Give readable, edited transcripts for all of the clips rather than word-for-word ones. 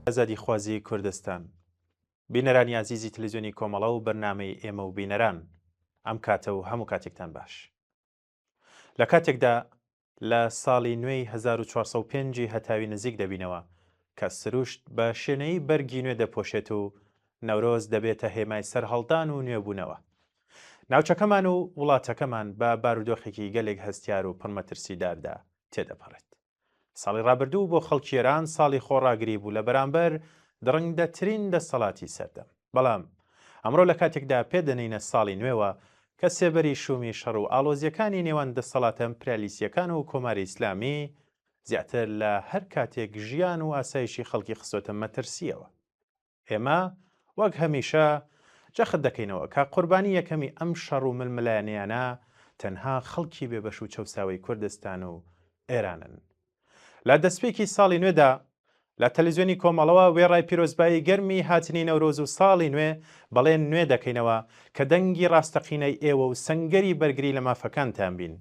ئازادی خوازی کوردستان بینەرانی عزیزی تەلەڤیزیۆنی کۆمەڵە و بەرنامەی ئێمە و بینەران ئەم کاتە و هەموو کاتێکتان باش. لە کاتێکدا لە ساڵی نوێی 1405 هەتاوی نزیک دەبینەوە کە سروشت بە شوێنەی بەرگی نوێ دەپۆشێت و نەورۆز دەبێتە هێمای سەرهەڵدان و نوێبوونەوە. ناوچەکەمان و وڵاتەکەمان بە بارودۆخێکی گەلێک هەستیار و پڕمەترسیداردا تێدەپەڕێت. ساڵی ڕابردوو بۆ خەڵکی ئێران ساڵی خۆڕاگری بوو لە بەرامبەر درەنگدەترین دەسەڵاتی سەردەم. بەڵام ئەمڕۆ لە کاتێکدا پێدەنینە ساڵی نوێوە کە سێبەری شومی شەڕ و ئاڵۆزیەکانی نێوان دەسەڵاتە ئیمپریالیستیەکان و کۆماری ئیسلامی زیاتر لە هەر کاتێک ژیان و ئاسایشی خەڵکی خستۆتە مەترسیەوە. ئێمە وەک هەمیشە جەخت دەکەینەوە کە قوربانی یەکەمی ئەم شەڕ و ململایەنیانە تەنها خەڵکی بێبەش و چەوساوی کوردستان و ئێرانن. لە دەستپێکی ساڵی نوێدا لە تەلەڤیزیۆنی کۆمەڵەوە وێڕای پیرۆزبایی گەرمی هاتنی نەورۆز و ساڵی نوێ بەڵێن نوێ دەکەینەوە کە دەنگی ڕاستەقینەی ئێوە و سەنگەری بەرگری لە مافەکانتان بین.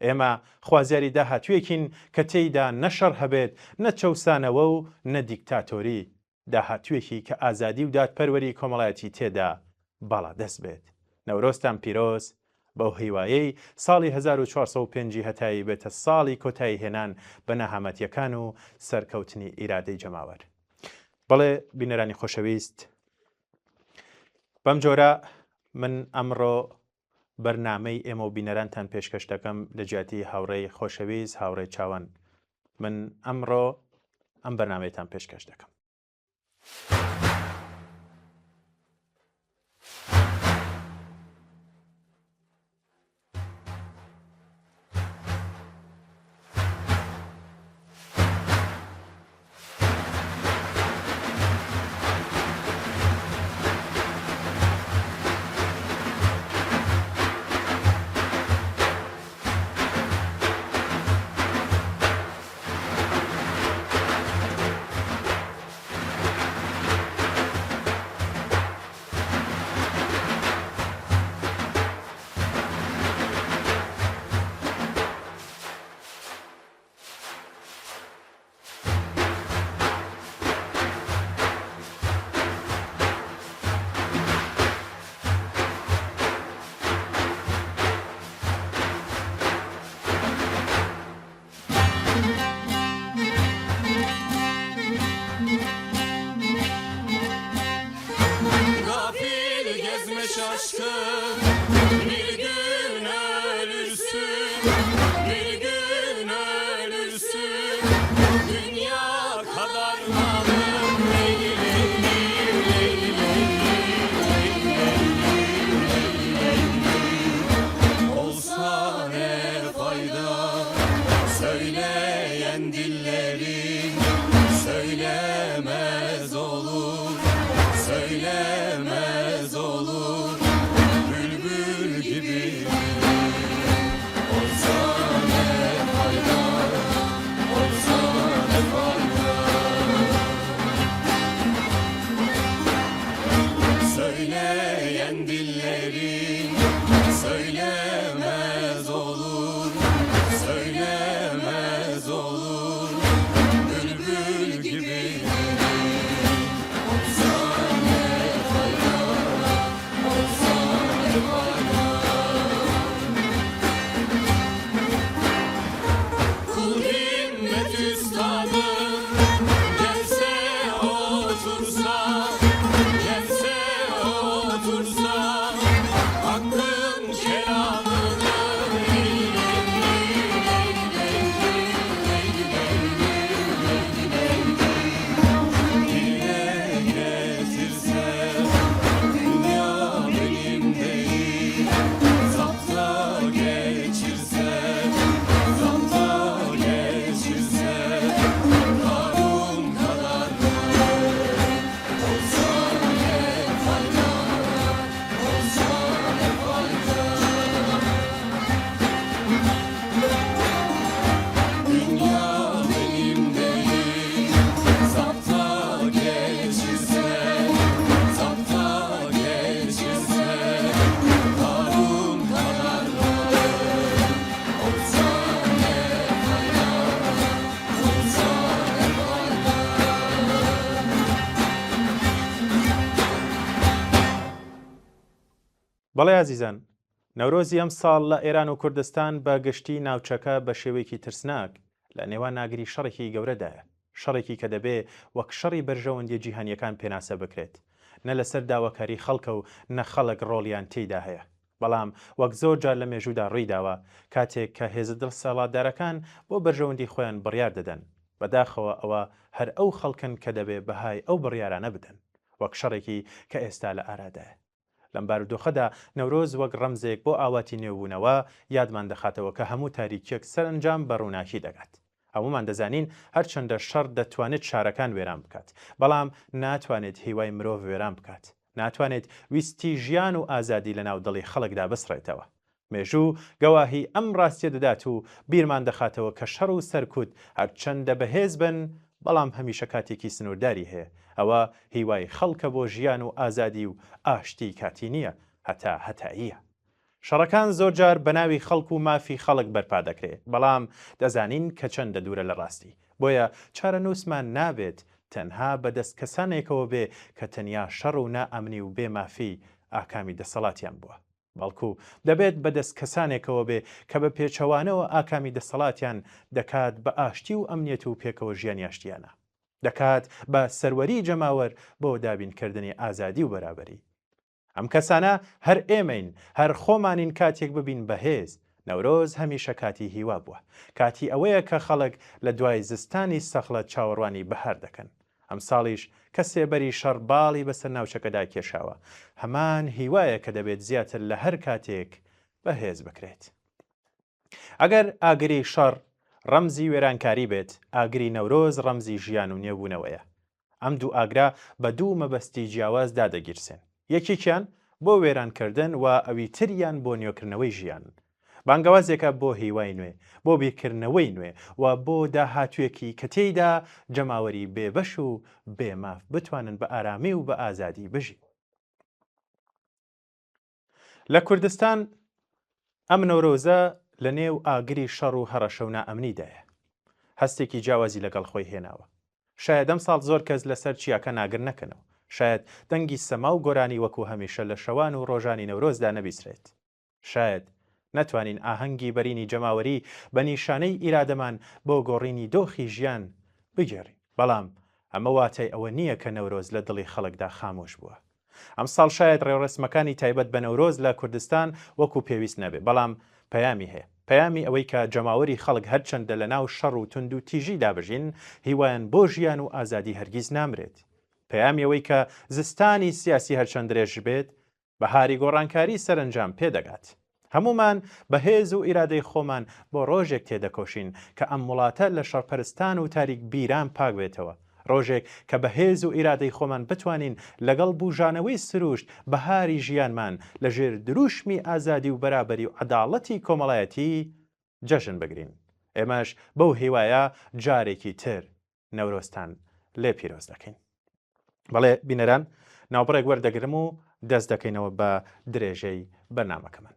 ئێمە خوازیاری داهاتوویەکین کە تێیدا نەشەڕ هەبێت نە چەوسانەوە و نە دیکتاتۆری، داهاتوویەکی کە ئازادی و دادپەروەری کۆمەڵایەتی تێدا باڵا دەست بێت. نەورۆزتان پیرۆز، بەو هیوایەی ساڵی 1405 هەتایی بێتە ساڵی کۆتایی هێنان بە نەهامەتیەکان و سەرکەوتنی ئیرادەی جەماوەر. بەڵێ بینەرانی خۆشەویست، بەم جۆرە من ئەمڕۆ بەرنامەی ئێمە و بینەرانتان پێشکەش دەکەم لە جیاتی هاوڕێی خۆشەویست، هاوڕێی چاوان. من ئەمڕۆ ئەم بەرنامەیەتان پێشکەش دەکەم. Şaşkın bir gün ölürsün, bir gün ölürsün. Dünya kadar malım Leyli, Leyli, Leyli, Leyli. Olsa ne fayda söyleyen dillerin, söylemez olur, söylemez olur. Gibi olsa ne fayda, olsa ne fayda. Söyleyen dillerin söylemez olur, söylemez olur. بەڵێ ئازیزان، نەورۆزی ئەم ساڵ لە ئێران و کوردستان بە گشتی ناوچەکە بە شێوەیەکی ترسناک لە نێوان ناگری شەڕێکی گەورەدایە، شەڕێکی کە دەبێ وەک شەڕی بەرژەوەندی جیهانیەکان پێناسە بکرێت، نە لەسەر داواکاری خەڵکە و نە خەڵک ڕۆڵیان تێیدا هەیە. بەڵام وەک زۆر جار لە مێژوودا ڕوویداوە کاتێک کە هێزە دڵسەڵاتدارەکان بۆ بەرژەوەندی خۆیان بڕیار دەدەن، بەداخەوە ئەوە هەر ئەو خەڵکن کە دەبێ بەهای ئەو بڕیارانە بدەن، وەک شەڕێکی کە ئێستا لە ئارادایە. لەم بارودۆخەدا نەورۆز وەک ڕەمزێک بۆ ئاواتی نێوبوونەوە یادمان دەخاتەوە کە هەموو تاریکیەک سەرنجام بە ڕووناکی دەگات. هەمومان دەزانین هەرچەندە شەڕ دەتوانێت شارەکان وێران بکات، بەڵام ناتوانێت هیوای مرۆڤ وێران بکات، ناتوانێت ویستی ژیان و ئازادی لە ناو دڵی خەڵکدا بسڕێتەوە. مێژوو گەواهی ئەم ڕاستیە دەدات و بیرمان دەخاتەوە کە شەڕ و سەرکوت هەرچەندە بەهێز بن، بەڵام هەمیشە کاتێکی سنوورداری هەیە. ئەوە هیوای خەڵکە بۆ ژیان و ئازادی و ئاشتی کاتی نییە، هەتا هەتاییە. شەڕەکان زۆر جار بە ناوی خەڵک و مافی خەڵک بەرپا دەکرێت، بەڵام دەزانین کە چەندە دوورە لە ڕاستی. بۆیە چارەنووسمان نابێت تەنها بەدەست کەسانێکەوە بێ کە تەنیا شەڕ و نائەمنی و بێمافی ئاکامی دەسەڵاتیان بووە، بەڵکو دەبێت بەدەست کەسانێکەوە بێ کە بە پێچەوانەوە ئاکامی دەسەڵاتیان دەکات بە ئاشتی و ئەمنیەت و پێکەوە ژیانی ئاشتیانە، دەکات بە سەروەری جەماوەر بۆ دابینکردنی ئازادی و بەرابەری. ئەم کەسانە هەر ئێمەین، هەر خۆمانین کاتێک ببین بەهێز. نەورۆز هەمیشە کاتی هیوا بووە، کاتی ئەوەیە کە خەڵک لە دوای زستانی سەخلە چاوەڕوانی بەهار دەکەن. ئەم ساڵیش کە سێبەری شەڕباڵی بەسەر ناوچەکەدا کێشاوە، هەمان هیوایە کە دەبێت زیاتر لە هەر کاتێک بەهێز بکرێت. ئەگەر ئاگری شەڕ ڕەمزی وێرانکاری بێت، ئاگری نەورۆز ڕەمزی ژیان و نێبوونەوەیە. ئەم دوو ئاگرا بە دوو مەبەستی جیاواز دادەگیرسێن، یەکێکیان بۆ وێرانکردن و ئەوی تریان بۆ نوێکردنەوەی ژیان، بانگەوازێکە بۆ هیوای نوێ، بۆ بیرکردنەوەی نوێ و بۆ داهاتوێکی کە تێیدا جەماوەری بێبەش و بێماف بتوانن بە ئارامی و بە ئازادی بژین. لە کوردستان ئەم نەورۆزە لە نێو ئاگری شەڕ و هەڕەشە و نائەمنیدایە، هەستێکی جیاوازی لەگەڵ خۆی هێناوە. شاید ئەم ساڵ زۆر کەس لەسەر چیاکە ناگر نەکەنەوە، شاید دەنگی سەما و گۆرانی وەکو هەمیشە لە شەوان و ڕۆژانی نەورۆزدا نەبیسرێت، شاید نەتوانین ئاهەنگی بەرینی جەماوەری بە نیشانەی ئیرادەمان بۆ گۆڕینی دۆخی ژیان بگێڕین، بەڵام ئەمە واتای ئەوە نییە کە نەورۆز لە دڵی خەڵکدا خامۆش بووە. ئەم ساڵ شاید ڕێوەڕسمەکانی تایبەت بە نەورۆز لە کوردستان وەکو پێویست نەبێ، بەڵام پەیامی هەیە، پەیامی ئەوەی کە جەماوەری خەڵک هەرچەندە لە ناو شەڕ و تند و تیژی دابژین، هیوایان بۆ ژیان و ئازادی هەرگیز نامرێت. پەیامی ئەوەی کە زستانی سیاسی هەرچەند درێژ بێت، بەهاری گۆڕانکاری سەرنجام پێدەگات. هەمومان بەهێز و ئیرادەی خۆمان بۆ ڕۆژێک تێدەکۆشین کە ئەم وڵاتە لە شەڕپەرستان و تاریک بیران پاک بێتەوە، ڕۆژێک کە بەهێز و ئیرادەی خۆمان بتوانین لەگەڵ بوژانەوەی سروشت بەهاری ژیانمان لەژێر دروشمی ئازادی و بەرابەری و عەداڵەتی کۆمەڵایەتی جەژن بگرین. ئێمەش بەو هیوایە جارێکی تر نەورۆزتان لێ پیرۆز دەکەین. بەڵێ بینەران، ناوبڕێک وەردەگرم و دەست دەکەینەوە بە درێژەی بەرنامەکەمان.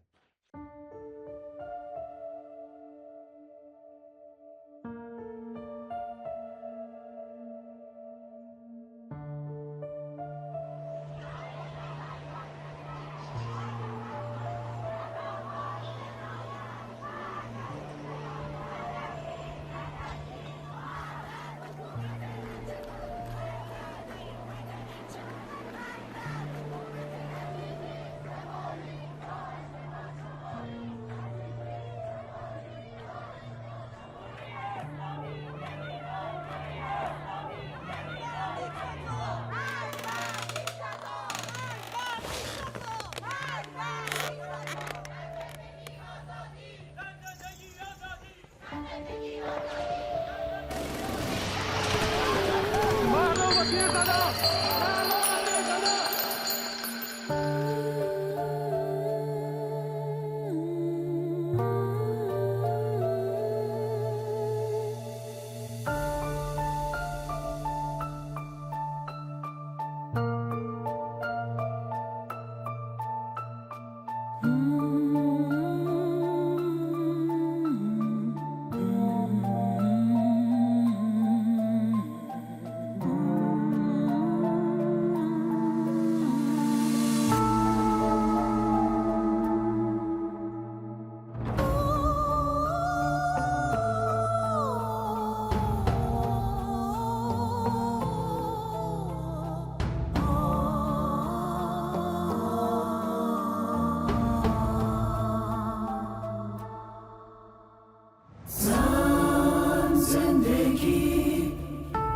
زندگی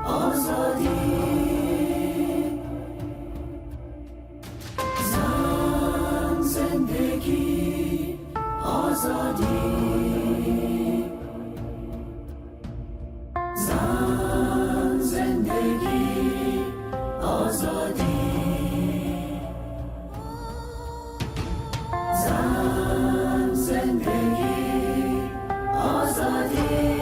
آزادی زن زندگی آزادی زن زندگی آزادی زن زندگی آزادی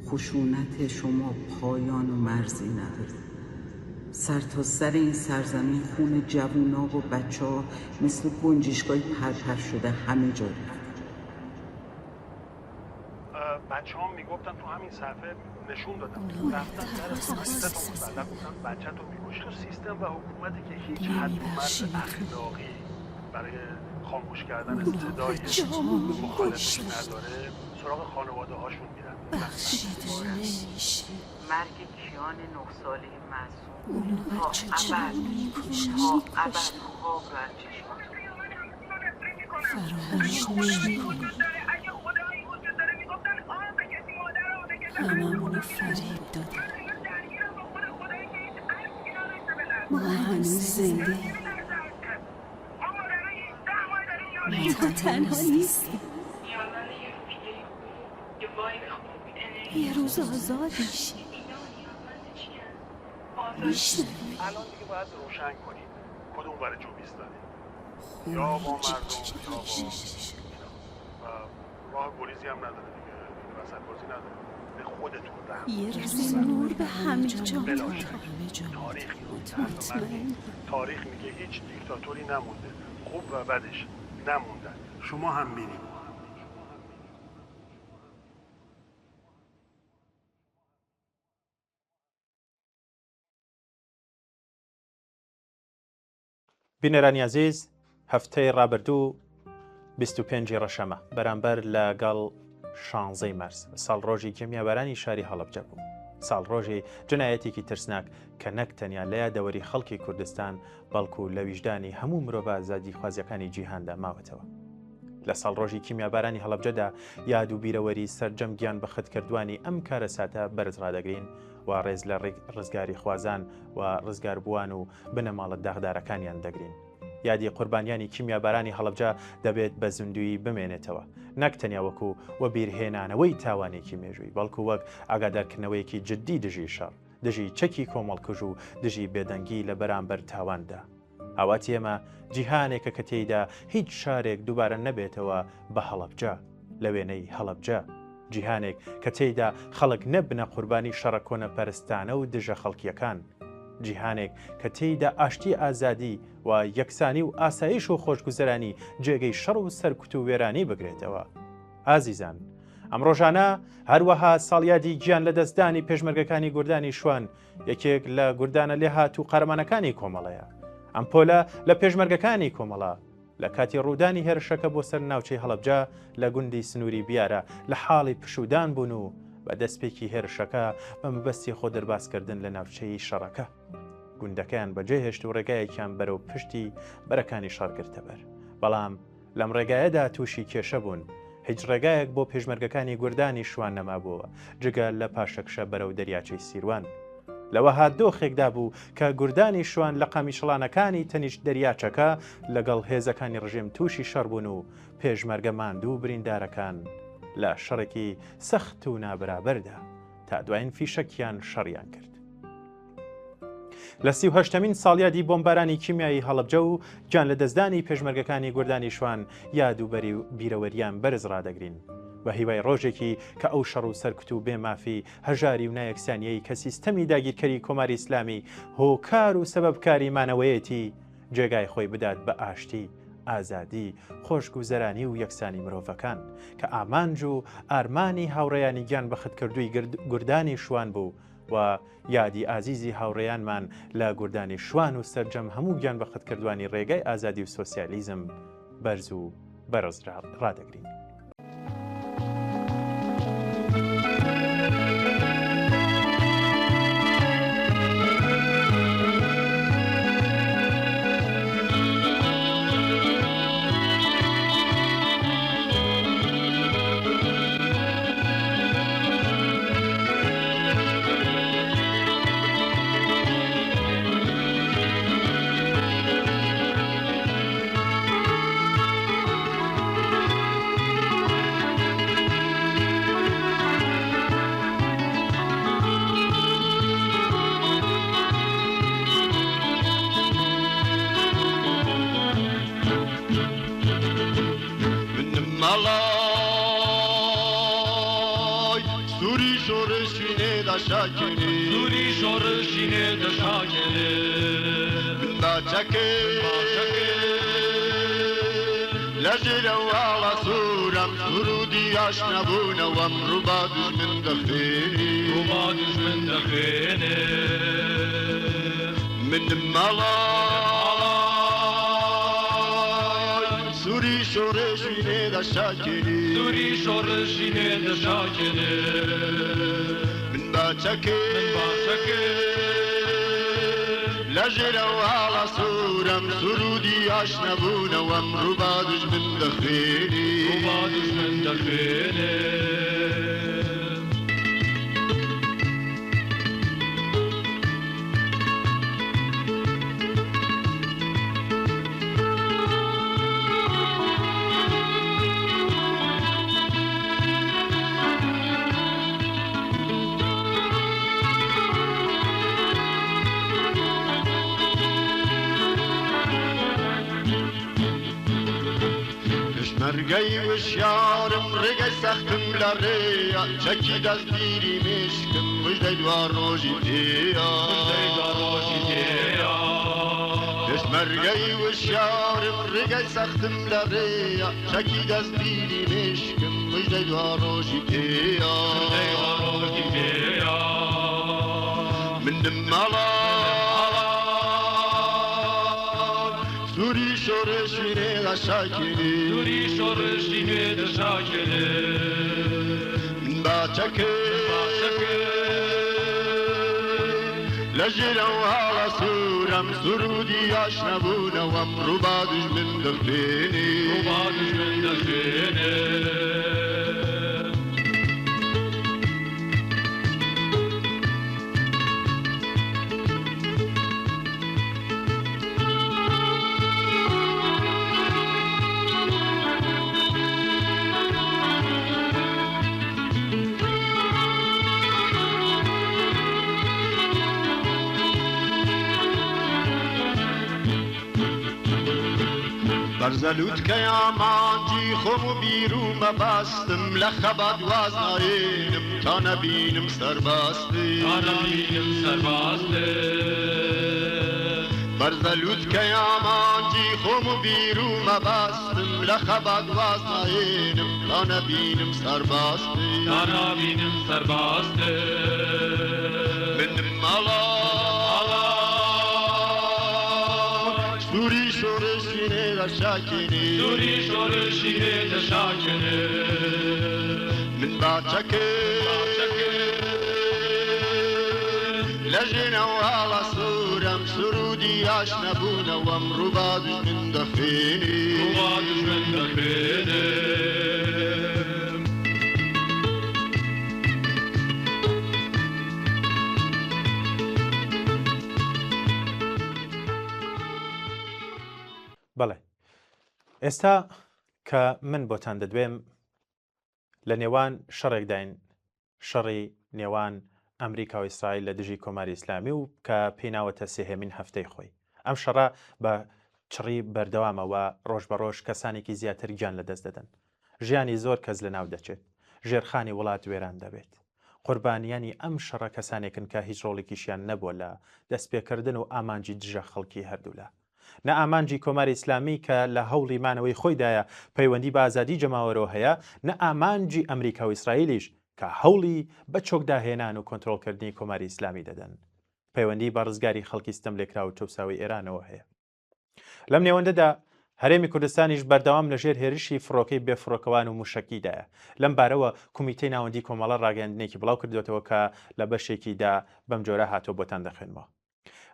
خشونت شما پایان و مرزی نداره. سر تا سر این سرزمین خون جوونا و بچه ها مثل گنجشگاهی پرپر شده همه جا ریخته. بچه ها میگفتن تو همین صفحه نشون دادم رفتن در سیستم مسلح بودن بچه تو میگوش تو سیستم و حکومتی که هیچ حد و مرز اخلاقی برای خاموش کردن صدای مخالفش نداره سراغ خانواده هاشون میرن. مرگ کیان 9 ساله معصوم تا ابد خواب بر چشماتون فراموش نمی‌کنی. هممونو فریب دادن. ما هنوز زنده ایم. تو تنها نیستی. یه روز آزاد میشی. الان دیگه باید روشن کنید کدوم ور جو ایستادید، یا با مردم یا با اینا. راه گریزی هم نداره دیگه، وسط بازی نداره. به خودتون رحم. یه روز نور به همه جا تاریخ میگه هیچ دیکتاتوری نمونده، خوب و بدش نموندن، شما هم میرید. بینەرانی عزیز هەفتەی ڕابردوو 25 ڕەشەمە بەرامبەر لەگەڵ 16 مەرز ساڵڕۆژی کیمیابەرانی شاری هەڵەبجە بوو. ساڵڕۆژی جنایەتێکی ترسناک کە نەک تەنیا لە یادەوەری خەڵکی کوردستان بەڵکو لە ویژدانی هەموو مرۆڤ ئازادی خوازیەکانی جیهاندا ماوەتەوە. لە ساڵڕۆژی کیمیابەرانی هەڵەبجەدا یاد و بیرەوەری سەرجەم گیان بە خەتکردوانی ئەم کارە ساتە بەرز ڕادەگرین و ڕێز لە ڕزگاری خوازان و ڕزگاربووان و بنەماڵە داغدارەکانیان دەگرین. یادی قوربانیانی کیمیابەرانی هەڵەبجە دەبێت بە زوندوی بمێنێتەوە، نەک تەنیا وەکو وە بیرهێنانەوەی تاوانێکی مێژووی، بەڵکو وەک ئاگادارکردنەوەیەکی جددی دژی شەڕ دژی چەکی کۆمەڵکوژ و دژی بێدەنگی لە بەرامبەر تاواندا. ئاواتی ئێمە جیهانێکە کە تێیدا هیچ شارێک دووبارە نەبێتەوە بە هەڵەبجە لە وێنەی هەڵەبجە، جیهانێک کە تێیدا خەڵک نەبنە قوربانی شەڕە کۆنەپەرستانە و دژە خەڵکیەکان، جیهانێک کە تێیدا ئاشتی ئازادی و یەکسانی و ئاسایش و خۆشگوزەرانی جێگەی شەڕ و سەرکوت و وێرانی بگرێتەوە. ئازیزان، ئەم ڕۆژانە هەروەها ساڵیادی گیان لە دەستدانی پێشمەرگەکانی گوردانی شوان یەکێک لە گوردانە لێهات و قارەمانەکانی کۆمەڵەیە. ئەم پۆلە لە پێشمەرگەکانی کۆمەڵە لە کاتی ڕوودانی هێرشەکە بۆ سەر ناوچەی هەڵەبجە لە گوندی سنووری بیارە لە حاڵی پشودان بوون و بە دەستپێکی هێرشەکە بە مەبەستی خۆ دەرباسکردن لە ناوچەی شەڕەکە. گوندەکەیان بەجێهێشت و ڕێگایەکیان بەرەو پشتی بەرەکانی شارگرتەبەر، بەڵام لەم ڕێگایەدا تووشی کێشە بوون. هیچ ڕێگایەک بۆ پێشمەرگەکانی گوردانی شوان نەمابووە جگە لە پاشەکشە بەرەو دەریاچەی سیروان. لەوەها دۆخێکدا بوو کە گوردانی شوان لە قامیشڵانەکانی تەنیشت دەریاچەکە لەگەڵ هێزەکانی ڕژیم تووشی شەڕ بوون و پێشمەرگە ماندوو بریندارەکان لە شەڕێکی سەخت و نابرابەردا تا دوایین فیشەکیان شەڕیان کرد. لە 38مین ساڵیادی بۆمبارانی کیمیایی هەڵەبجە و گیان لە دەستدانی پێشمەرگەکانی گوردانی شوان یادوبەری و بیرەوەریان بەرز ڕادەگرین بە هیوای ڕۆژێکی کە ئەو شەڕ و سەرکوت و بێمافی هەژاری و نایەکسانیەی کە سیستەمی داگیرکەری کۆماری ئیسلامی هۆکار و سەبەبکاری مانەوەیەتی جێگای خۆی بدات بە ئاشتی، ئازادی، خۆشگوزەرانی و یەکسانی مرۆڤەکان کە ئامانج و ئارمانی هاوڕێیانی گیان بەختکردووی گوردانی شوان بوو و یادی ئازیزی هاوڕێیانمان لە گوردانی شوان و سەرجەم هەموو گیان بەختکردوانی ڕێگای ئازادی و سۆسیالیزم بەرز و بەرز ڕادەگرین. Zuri şorşine de şakele Baçake Lejre wala suram Surudi aşnabuna Vam ruba düşmün dakhini Ruba düşmün dakhini Min malay Zuri şorşine de şakele Zuri şorşine de şakele باچکه لجره و على صورم سرودی آشنبونه و امرو بادش من دخیلی مرگی وشیارم رگی سختم لریا چکی دست دیری مشکم مجده دوار روشی تیا دست مرگی وشیارم رگی سختم لریا چکی دست دیری مشکم مجده دوار روشی تیا من دمالا Zuri şorşine de şakili Zuri şorşine de şakili Baçake Lejre ve ala suram Surudi aşnabuna Ve amru badüş min dakhini Ruba düş min dakhini برزەلووت کە یامانجی خۆم و بیرو مەباستم لە خەبات واز نایێنم تا نەبینم سەرباستی برزەلووت کە یامانجی خۆم و بیرو مەباستم لە خەبات واز نایێنم تا نەبینم سەرباستی بنم مەڵا سووری شۆڕشینێ لە شاکێنێ من باچەکە لە ژێنەوە هاڵە سوورم سرودی ئاش نەبوونەوەم ڕووبا دژمن دەخوێنێ بەڵێ ئێستا کە من بۆتان دەدوێم لە نێوان شەڕێکداین شەڕی نێوان ئەمریکا و ئیسرائیل لە دژی کۆماری ئیسلامی و کە پێیناوەتە سێهێمین هەفتەی خۆی ئەم شەڕە بە چڕی بەردەوامەوە ڕۆژ بە ڕۆژ کەسانێکی زیاتر گیان لەدەست دەدەن ژیانی زۆر کەس لە ناو دەچێت ژێرخانی وڵات وێران دەبێت قوربانیانی ئەم شەڕە کەسانێکن کە هیچ ڕۆڵێکیشیان نەبووە لە دەستپێکردن و ئامانجی دژە خەڵکی هەردوولا نە ئامانجی کۆماری ئیسلامی کە لە هەوڵی مانەوەی خۆیدایە پەیوەندی بە ئازادی جەماوەرەوە هەیە نە ئامانجی ئەمریکا و ئیسرائیلیش کە هەوڵی بە چۆکداهێنان و کۆنتڕۆڵکردنی کۆماری ئیسلامی دەدەن پەیوەندی بە ڕزگاری خەڵکی ستەم لێکرا و تۆپساوی ئێرانەوە هەیە لەم نێوەندەدا هەرێمی کوردستانیش بەردەوام لەژێر هێرشی فڕۆکەی بێفڕۆکەوان و موشەکیدایە لەم بارەوە کۆمیتەی ناوەندی کۆمەڵە ڕاگەاندنێکی بڵاو کردوێتەوە کە لە بەشێکیدا بەم جۆرە هاتۆ بۆتان دەخوێنمەوە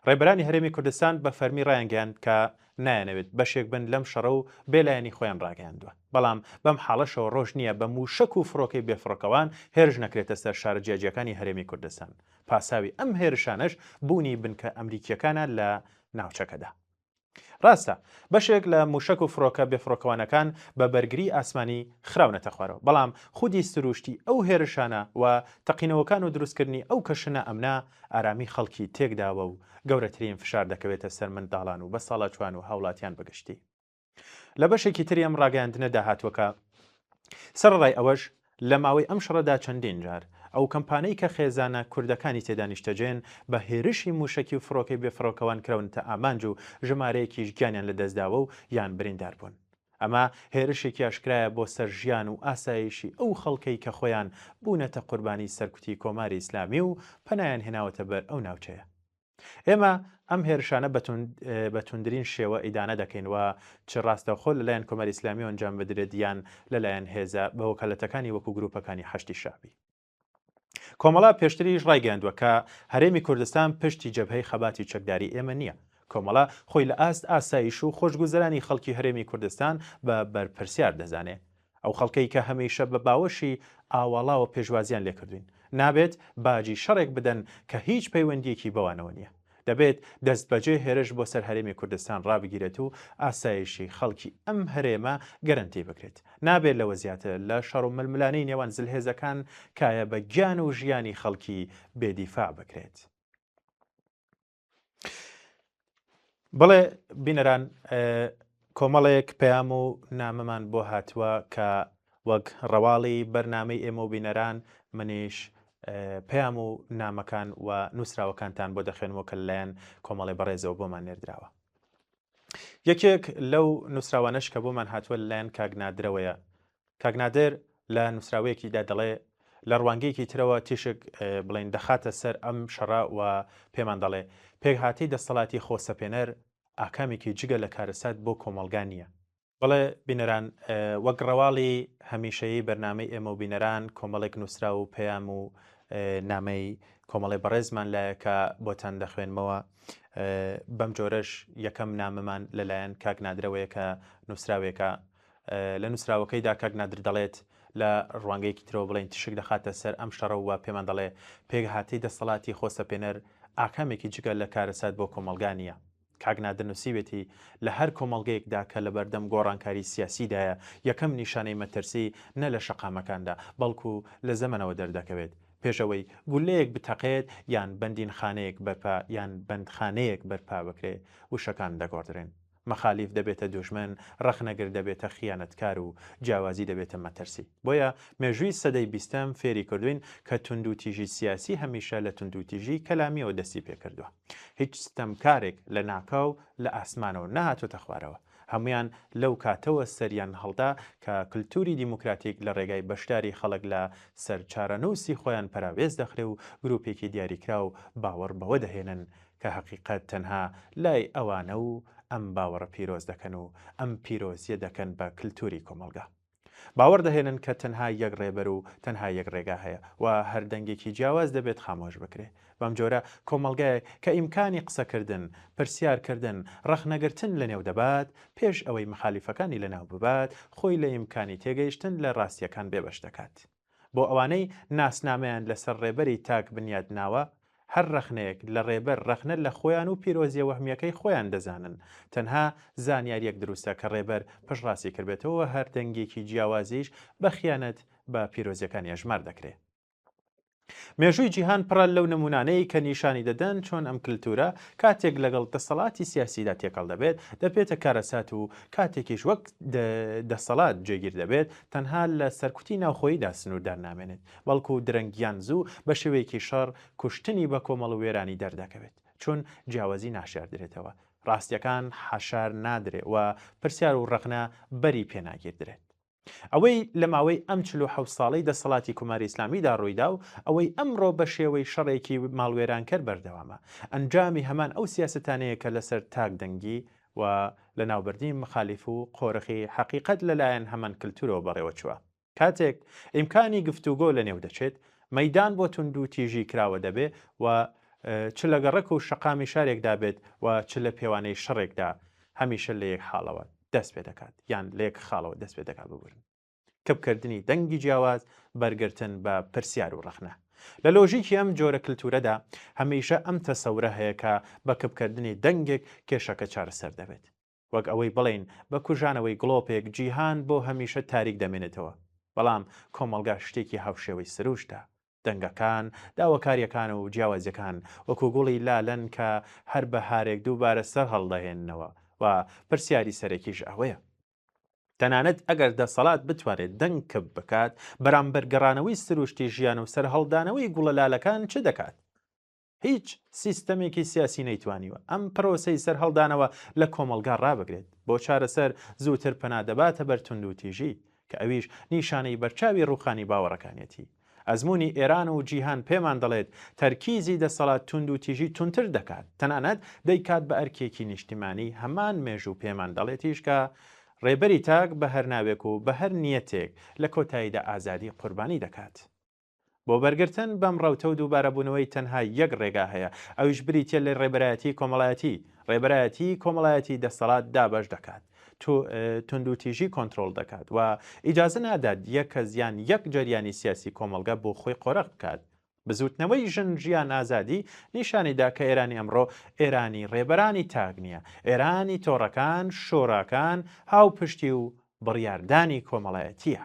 ڕێبەرانی هەرێمی کوردستان بە فەرمی ڕایانگەیاند کە نایەنەوێت بەشێک بن لەم شەڕە و بێلایەنی خۆیان ڕاگەیاندووە بەڵام بەم حاڵەشەوە ڕۆژ نییە بە موشک و فڕۆکەی بێفڕۆکەوان هێرش نەکرێتە سەر شارە جیاجیەکانی هەرێمی کوردستان پاساوی ئەم هێرشانش بوونی بنکە ئەمریکیەکانە لە ناوچەکەدا ڕاستە بەشێک لە موشک و فڕۆکە بێفڕۆکەوانەکان بە بەرگری ئاسمانی خراونەتە خوارەوە بەڵام خودی سروشتی ئەو هێرشانە و تەقینەوەکان و دروستکردنی ئەو کەشنە ئەمنا ئارامی خەڵکی تێکداوە و گەورەترین فشار دەکەوێتە سەر منداڵان و بە ساڵە جوان و هاوڵاتیان بەگشتی لە بەشێکی تری ئەم ڕاگەاندنەدا هاتووەکە سەرڕای ئەوەش لە ماوەی ئەم شەڕەدا چەندین جار ئەو کەمپانەی کە خێزانە کوردەکانی تێدا نیشتەجێن بە هێرشی موشکی و فڕۆکەی بێفڕۆکەوان کراونتە ئامانج و ژمارەیەکیش گیانیان لەدەستداوە و یان بریندار بوون ئەمە هێرشێکی ئاشکرایە بۆ سەر ژیان و ئاسایشی ئەو خەڵکەی کە خۆیان بوونەتە قوربانی سەرکوتی کۆماری ئیسلامی و پەنایان هێناوەتە بەر ئەو ناوچەیە ئێمە ئەم هێرشانە بە توندرین شێوە ئیدانە دەکەین و چ ڕاستەوخۆ لەلایەن کۆماری ئیسلامی ئەنجام بدرێت یان لەلایەن هێزە بە وەکالەتەکانی وەکو گروپەکانی حەشتی شابی کۆمەڵا پێشتریش ڕایگەاندووە کە هەرێمی کوردستان پشتی جەبهەی خەباتی چەکداری ئێمە نییە کۆمەڵا خۆی لە ئاست ئاسایش و خۆشگوزەرانی خەڵکی هەرێمی کوردستان بە بەرپرسیار دەزانێت ئەو خەڵکەی کە هەمیشە بە باوەشی ئاواڵاوە پێشوازیان لێکردوین نابێت باجی شەڕێک بدەن کە هیچ پەیوەندیەکی بەوانەوە نییە دەبێت دەست بەجێ هێرش بۆ سەر هەرێمی کوردستان ڕابگیرێت و ئاسایشی خەڵکی ئەم هەرێمە گەرنتی بکرێت نابێت لەوە زیاتر لە شەڕ و ململانەی نێوان زلهێزەکان کایە بە گیان و ژیانی خەڵکی بێدیفاع بکرێت بڵێ بینەران کۆمەڵێک پەیام و نامەمان بۆ هاتووە کە وەک ڕەواڵی بەرنامەی ئێمە و بینەران منیش پەیام و نامەکان و نووسراوەکانتان بۆ دەخێنەوە کە لەلایەن کۆمەڵی بەڕێزەوە بۆمان نێردراوە یەکێک لەو نووسراوانەش کە بۆمان هاتووە لەلایەن کاگنادرەوەیە کاگنادر لە نووسراوەیەکیدا دەڵێ لە ڕوانگەیەکی ترەوە تیشک بڵین دەخاتە سەر ئەم شەڕە و پێمان دەڵێ پێکهاتی دەسەڵاتی خۆسەپێنەر ئاکامێکی جگە لە کارەسات بۆ کۆمەڵگا نییە بەڵێ بینەران وەک ڕەواڵی هەمیشەیی بەرنامەی ئێمە و بینەران کۆمەڵێک نووسرا و پەیام و نامەی کۆمەڵی بەڕێزمان لایەکە بۆتان دەخوێنمەوە بەم جۆرەش یەکەم نامەمان لەلایەن کاگنادرەوەیە کە نووسراوێکە لە نووسراوەکەیدا کاگنادر دەڵێت لە ڕوانگەیەکی ترەوە بڵێن تشک دەخاتە سەر ئەم شەڕە و پێمان دەڵێ پێکهاتی دەسەڵاتی خۆسەپێنەر ئاکامێکی جگە لە کارەسات بۆ کۆمەڵگا نییە کاگنادر نووسیوێتی لە هەر کۆمەڵگەیەکدا کە لە بەردەم گۆڕانکاری سیاسیدایە یەکەم نیشانەی مەترسی نە لە شەقامەکاندا بەڵکو لە زەمەنەوە دەردەکەوێت پێشەوەی گولەیەک بتەقێت یان بەندین خانەیەک بەرپا یان بەندخانەیەک بەرپا بکرێ وشەکان دەگۆڕدرێن مەخالیف دەبێتە دوژمن، ڕەخنەگر دەبێتە خیانەتکار و جیاوازی دەبێتە مەترسی. بۆیە مێژووی سەدەی 20م فێری کردوین کە توندوتیژی سیاسی هەمیشە لە توندوتیژی کەلامیەوە دەستی پێکردووە. هیچ ستەمکارێک لە ناکاو لە ئاسمانەوە نەهاتۆتە خوارەوە. هەمویان لەو کاتەوە سەریان هەڵدا کە کللتوری دیموکراتیک لە ڕێگای بەشداری خەڵک لە سەر چارەنووسی خۆیان پەراوێز دەخرێ و گروپێکی دیاریکرا و باوەڕ بەوە دەهێنن کە حەقیقەت تەنها لای ئەوانە و ئەم باوەڕە پیرۆز دەکەن و ئەم پیرۆزیە دەکەن بە کللتوری کۆمەلگا. باوەڕ دەهێنن کە تەنها یەک ڕێبەر و تەنها یەک ڕێگا هەیە و هەردەنگێکی جیاواز دەبێت خامۆش بکرێ. بەم جۆرە کۆمەلگایە کە ئیمکانی قسەکردن، پرسیارکردن، ڕەخنەگرتن لە نێو دەبات پێش ئەوەی مخالیفەکانی لەناو ببات، خۆی لە ئیمکانی تێگەیشتن لە ڕاستیەکان بێبەش دەکات. بۆ ئەوانەی ناسنامەیان لەسەر ڕێبەری تاک بنیاد ناوە، هەر ڕەخنەیەک لە ڕێبەر ڕەخنە لە خۆیان و پیرۆزیە وەهمیەکەی خۆیان دەزانن. تەنها زانیاریەک دروستە کە ڕێبەر پشڕاستی کردبێتەوە هەر دەنگێکی جیاوازیش بە خیانەت بە پیرۆزیەکانی ئەژمار دەکرێت. مێژووی جیهان پڕە لەو نمونانەی کە نیشانی دەدەن چۆن ئەم کللتورە کاتێک لەگەڵ دەسەڵاتی سیاسیدا تێکەڵ دەبێت دەبێتە کارەسات و کاتێکیش وەک دەسەڵات جێگیر دەبێت تەنها لە سەرکوتی ناوخۆییدا سنووردار نامێنێت، بەڵکو درەنگیان زوو بە شێوەیەکی شەڕ کوشتنی بە کۆمەڵ و وێرانی دەردەکەوێت چون جیاوازی ناشاردرێتەوە، ڕاستیەکان حەشار نادرێت و پرسیار و ڕەخنە بەری پێناگیردرێت. ئەوەی لە ماوەی ئەم 47 ساڵەی دەسەڵاتی کوماری ئیسلامیدا ڕوویدا و ئەوەی ئەمڕۆ بە شێوەی شەڕێکی ماڵوێرانکەر بەردەوامە، ئەنجامی هەمان ئەو سیاسەتانەیە کە لەسەر تاک دەنگی و لە ناوبردنی مخالیف و قۆرەخی حەقیقەت لەلایەن هەمان کللتورەوە بەڕێوە چووە. کاتێک ئیمکانی گفتوگۆ لە نێو دەچێت، مەیدان بۆ توندوتیژی کراوە دەبێ و چ لە گەڕەک و شەقامی شارێکدا بێت و چ لە پێوانەی شەڕێکدا هەمیشە لە یەک حاڵەوە دەست پێ دەکات یان لە یەک خاڵەوە دەست پێ دەکات ببورن. کەبکردنی دەنگی جیاواز بەرگرتن بە پرسیار و ڕەخنە. لە لۆژیکی ئەم جۆرە کللتورەدا هەمیشە ئەم تەسەورە هەیە کە بە کەبکردنی دەنگێک کێشەکە چارەسەر دەبێت. وەک ئەوەی بڵین بە کوژانەوەی گڵۆپێک جیهان بۆ هەمیشە تاریک دەمێنێتەوە، بەڵام کۆمەلگا شتێکی هاوشێوەی سروشتە. دەنگەکان، داواکاریەکان و جیاوازیەکان وەکو گوڵی لالەن کە هەر بەهارێک دووبارە سەر هەڵدەهێننەوە و پرسیاری سەرەکیش ئەوەیە. تەنانەت ئەگەر دەسەڵات بتوانێت دەنگ کەب بکات، بەرامبەر گەڕانەوەی سروشتی ژیان و سەرهەڵدانەوەی گوڵە لالەکان چ دەکات؟ هیچ سیستەمێکی سیاسی نەیتوانیوە ئەم پرۆسەی سەرهەڵدانەوە لە کۆمەلگا ڕابگرێت. بۆ چارەسەر زووتر پەنادەباتە بەر توندوتیژی کە ئەویش نیشانەی بەرچاوی ڕووخانی باوەڕەکانێتی. ئەزمموی ئێران و جیهان پێمان دەڵێت تەرکیزی دەسەڵات توندوتیژی تونتر دەکات، تەنانەت دەیکات بە ئەرکێکی نیشتیمانی. هەمان مێژوو پێمان دەڵێتیش کە ڕێبەری تاک بە هەر ناوێک و بە هەر نیەتێک لە کۆتاییدا ئازادی قوربانی دەکات. بۆ بەرگرتن بەم ڕەوتە و دووبارەبوونەوەی تەنها یەک ڕێگا هەیە، ئەویش بریتە لە ڕێبەرایەتی کۆمەڵایەتی. ڕێبەرایەتی کۆمەڵایەتی دەسەڵات دابەش دەکات، توندوتیژی کۆنتترۆل دەکات و ئیجازە نادات یەک کەس یان یەک جەریانی سیاسی کۆمەلگا بۆ خۆی قۆرەق بکات. بزوتنەوەی ژن ژیان ئازادی نیشانیدا کە ئێرانی ئەمڕۆ ئێرانی ڕێبەرانی تاک نییە، ئێرانی تۆڕەکان، شۆراکان، هاوپشتی و بڕیاردانی کۆمەڵایەتیە.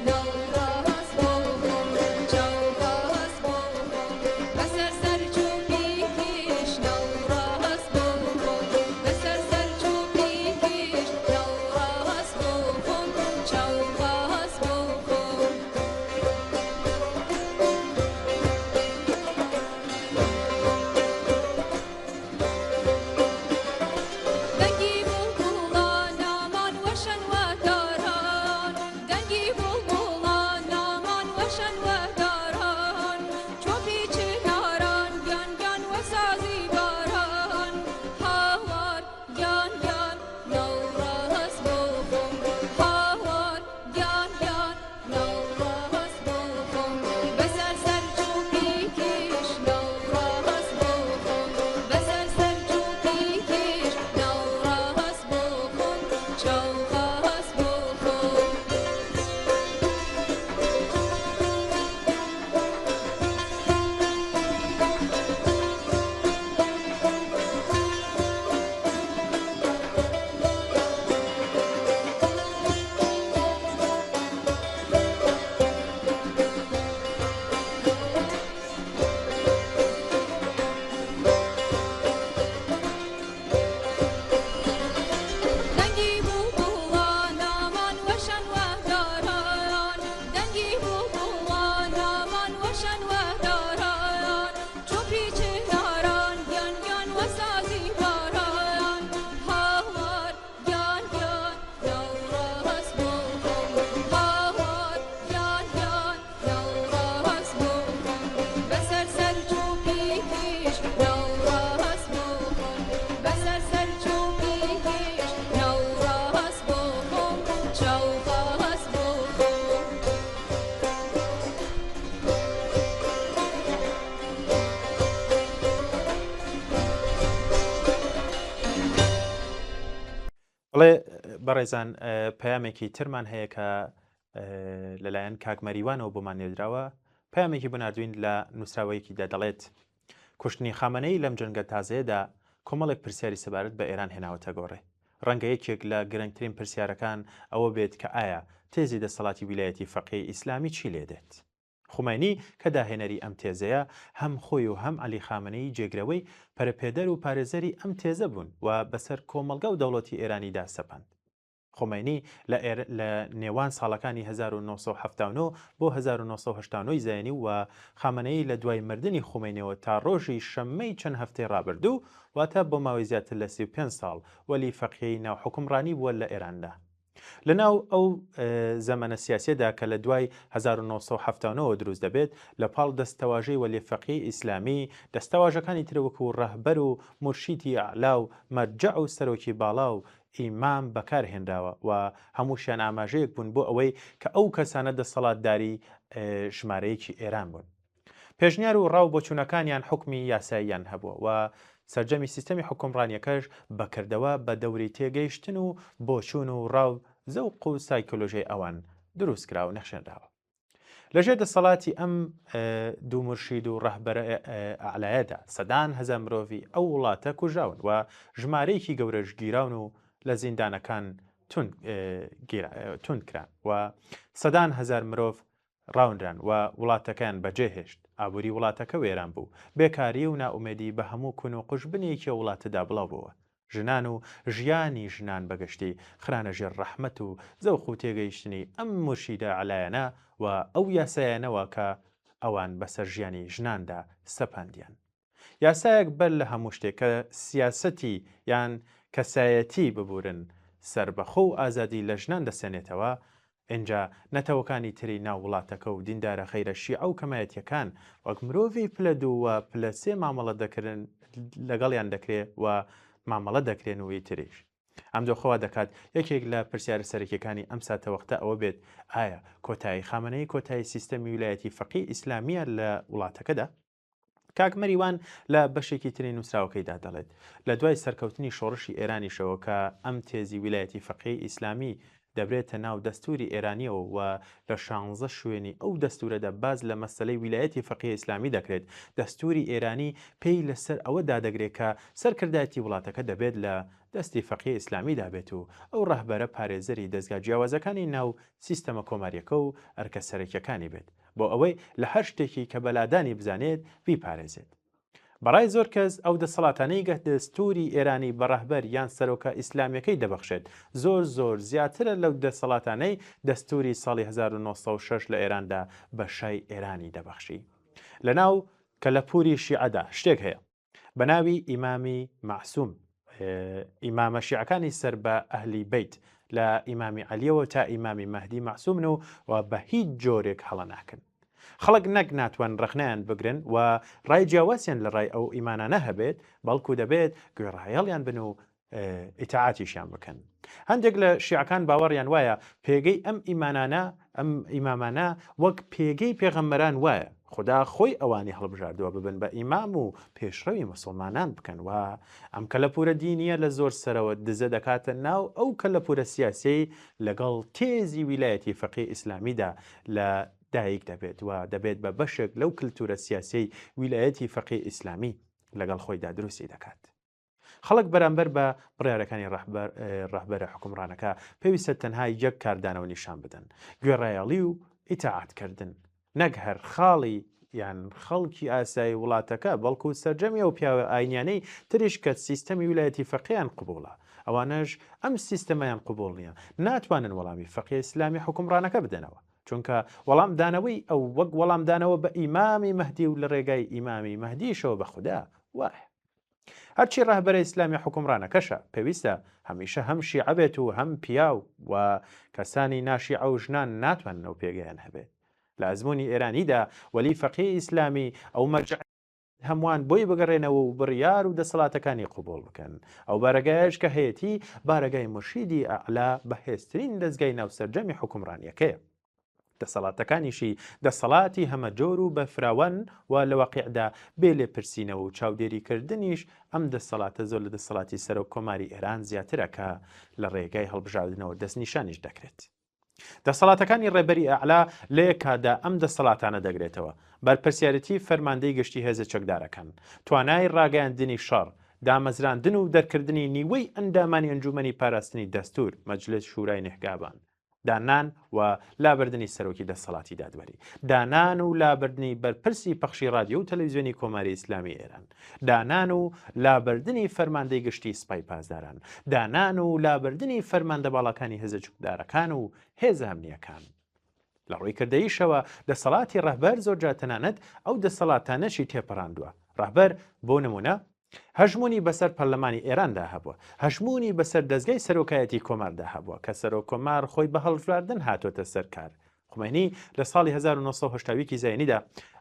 No نوڕاست بۆ خۆم بەسەر سەرچووکی هێش نوڕاست بۆ خۆم چاوباست بۆ خۆم بڵێ بەڕێزان پەیامێکی ترمان هەیە کە لەلایەن کاکمەریوانەوە بۆمان نێردراوە پەیامێکی بناردوین لە نووسراوەیەکیدا دەڵێت کوشتنی خامنەی لەم جەنگە تازەیەدا کۆمەڵێک پرسیاری سەبارەت بە ئێران هێناوەتە گۆڕێ ڕەنگە یەکێک لە گرنگترین پرسیارەکان ئەوە بێت کە ئایا تێزی دەسەڵاتی ویلایەتی فەقیهی ئیسلامی چی لێدێت خومینی کە داهێنەری ئەم تێزەیە هەم خۆی و هەم عەلی خامنەی جێگرەوەی پەرەپێدەر و پارێزەری ئەم تێزە بوون و بەسەر کۆمەڵگە و دەوڵەتی ئێرانیدا سەپاند خومینی لە نێوان ساڵەکانی 1970 بۆ 1970 زایانی و خامنەی لە دوای مردنی خومینیەوە تا ڕۆژی شەممەی چەند هەفتەی ڕابردوو واتە بۆ ماوەی زیاتر لە 35 ساڵ وەلی فەقیهی ناوحکومڕانی بووە لە ئێراندا لەناو ئەو زەمانە سیاسیەدا کە لە دوای 1970 دروست دەبێت لە پاڵ دەستەواژەی وەلی فەقیهی ئیسلامی دەستەواژەکانی ترەوەکو ڕەهبەر و مرشیدی ئەعلا و مەرجە و سەرۆکی باڵا و ئیمام بەکارهێنراوە و هەمووشیان ئاماژەیەک بوون بۆ ئەوەی کە ئەو کەسانە دەسەڵاتداری ژمارەیەکی ئێران بوون پێشنیار و ڕاو بۆچوونەکانیان حکمی یاساییان هەبووە و سەرجەمی سیستەمی حکومڕانیەکەش بەکردەوە بە دەوری تێگەیشتن و بۆچوون و ڕاو زەوق و سایکۆلۆژیای ئەوان دروستکرا و نەخشێنراوە لەژێر دەسەڵاتی ئەم دوو مرشید و ڕەهبەرە ئەعلایەدا سەدان هەزار مرۆڤی ئەو وڵاتە کوژراون و ژمارەیەکی گەورەش گیراون و لە زیندانەکان توندکران و سەدان هەزار مرۆڤ ڕاوندران و وڵاتەکان بەجێهێشت ئابووری وڵاتەکە وێران بوو بێکاری و ناومێدی بە هەموو کون و قوشبنێکی وڵاتەدا بڵاو بووە ژنان و ژیانی ژنان بەگشتی خرانە ژێر ڕەحمەت و زەوق و تێگەیشتنی ئەم مرشیدە عەلایەنە و ئەو یاسایانەوە کە ئەوان بەسەر ژیانی ژناندا سەپاندیان یاسایەک بەر لە هەموو شتێک کە سیاسەتی یان کەسایەتی ببورن سربەخۆ و ئازادی لە ژنان دەسێنێتەوە ئینجا نەتەوەکانی تری ناو وڵاتەکە و دیندارە خەیرە شیعە و کەمایەتیەکان وەک مرۆڤی پلە دوو و پلە سێ مامەڵە دەکردن لەگەڵیان دەکرێت و مامەڵە دەکرێن وی تریش ئەم دۆخەوە دەکات یەکێک لە پرسیارە سەرەکیەکانی ئەم ساتەوەختە ئەوە بێت ئایا کۆتایی خامنەی کۆتایی سیستەمی ویلایەتی فەقیهی ئیسلامیە لە وڵاتەکەدا کاکمەریوان لە بەشێکی تری نووسراوەکەیدا دەڵێت لە دوای سەرکەوتنی شۆڕشی ئێرانیشەوە کە ئەم تێزی ویلایەتی فەقیهی ئیسلامی دەبرێتە ناو دەستوری ئێرانیەوە و لە 16 شوێنی ئەو دەستورەدا باز لە مەسەلەی ویلایەتی فەقیهی ئیسلامی دەکرێت دەستوری ئێرانی پێی لەسەر ئەوەدا دەگرێت کە سەرکردایەتی وڵاتەکە دەبێت لە دەستی فەقیهی ئیسلامی دابێت و ئەو ڕەهبەرە پارێزەری دەستگا جیاوازەکانی ناو سیستەمە کۆماریەکە و ئەرکە سەرەکیەکانی بێت بۆ ئەوەی لە هەر شتێکی کە بەلادانی بزانێت بیپارێزێت بەڕای زۆر کەس ئەو دەسەڵاتانەی گە دەستوری ئێرانی بە ڕەهبەر یان سەرۆکە ئیسلامیەکەی دەبەخشێت زۆر زیاترە لەو دەسەڵاتانەی دەستوری ساڵی 1906 لە ئێراندا بە شای ئێرانی دەبەخشی لەناو کە لە پووری شیعەدا شتێک هەیە بە ناوی ئیمامی معسووم ئیمامە شیعەکانی سەر بە ئەهلی بیت لە ئیمامی عەلیەوە تا ئیمامی مەهدی معسوومن و بە هیچ جۆرێک هەڵە ناکەن خەڵک نەک ناتوان ڕخنیان بگرن و ڕای جیاوازیان لە ڕای ئەو ئیمانانە هەبێت بەڵکو دەبێت گوێڕایەڵیان بن و ئیتاعاتیشیان بکەن هەندێک لە شیعەکان باوەڕیان وایە پێگەی ئەم ئیمامانە وەک پێگەی پێغەمبەران وایە خدا خۆی ئەوانی هەڵبژاردووە ببن بە ئیمام و پێشڕەوی مسلمانان بکەن و ئەم کەلەپورە دینیە لە زۆر سەرەوە دزە دەکاتە ناو ئەو کەلەپورە سیاسی لەگەڵ تێزی ویلایەتی فەقیهی ئیسلامیدا لە دایک دەبێت و دەبێت بە بەشێک لەو کلتورە سیاسی ویلایەتی فەقیهی ئیسلامی لەگەڵ خۆیدا دروستی دەکات خەڵک بەرامبەر بە بڕیارەکانی ڕەهبەرە حکومڕانەکە پێویستە تەنها یەک کاردانەوە نیشان بدەن گوێڕایەڵی و ئیتاعاتکردن نەک هەر خاڵی یان خەڵکی ئاسایی وڵاتەکە بەڵکو سەرجەمی و پیاوە ئاینیانەی تریش کە سیستەمی ویلایەتی فەقیهیان قبوڵە ئەوانەش ئەم سیستەمەیان قبوڵ نییە ناتوانن وەڵامی فەقیهی ئیسلامی حکومڕانەکە بدەنەوە چونکە وەڵامدانەوەی ئەو وەک وەڵامدانەوە بە ئیمامی مەهدی و لە ڕێگای ئیمامی مەهدیشەوە بە خوددا وایە هەرچی ڕاهبەرە ئیسلامی حکومڕانەکەشە پێویستە هەمیشە هەم شیعە بێت و هەم پیاو و کەسانی ناشیعە و ژنان ناتوانن ئەو پێگەیان هەبێت لە ئەزمموی ئێرانیدا وەلی فەقیهی ئیسلامی ئەو مەرجع هەمووان بۆی بگەڕێنەوە و بڕیار و دەسەڵاتەکانی قوبوڵ بکەن. ئەو بارگایش کە هەیەتی بارگای مرشیدی ئەعلا بەهێزترین دەستگای ناوسەرجەمی حکومڕانیەکەیە. دەسەڵاتەکانیشی دەسەڵاتی هەمە جۆر و بەفراوەن و لە واقعدا بێ لێپرسینەوە و چاودێریکردنیش ئەم دەسەڵاتە زۆر لە دەسەڵاتی سەرۆک کۆماری ئێران زیاترە کە لە ڕێگای هەڵبژاردنەوە دەستنیشانیش دەکرێت. دەسەڵاتەکانی ڕێبەری ئەعلا لە یەکادا ئەم دەسەڵاتانە دەگرێتەوە بەرپرسیارەتی فەرماندەی گشتی هێزە چەکدارەکان، توانای ڕاگەیاندنی شەڕ، دامەزراندن و دەرکردنی نیوەی ئەندامانی ئەنجومەنی پاراستنی دەستور، مەجلس شورای نێحگابان، دانان و لابردنی سەرۆکی دەسەڵاتی دادوەری، دانان و لابردنی بەرپرسی پەخشی رادیۆ و تەلەڤیزیۆنی کۆماری ئیسلامی ئێران، دانان و لابردنی فەرماندەی گشتی سپای پاسداران، دانان و لابردنی فەرماندە باڵەکانی هێزە چەکدارەکان و هێزە ئەمنیەکان. لە ڕووی کردەییشەوە دەسەڵاتی ڕەهبەر زۆرجار تەنانەت ئەو دەسەڵاتانەشی تێپەڕاندووە. ڕەهبەر بۆ نمونە هەژمونی بەسەر پەرلەمانی ئێراندا هەبووە، هەژمونی بەسەر دەستگای سەرۆکایەتی کۆماردا هەبووە کە سەرۆک کۆمار خۆی بە هەڵبژاردن هاتۆتە سەرکار. خومێنی لە ساڵی 1970 زاینیدا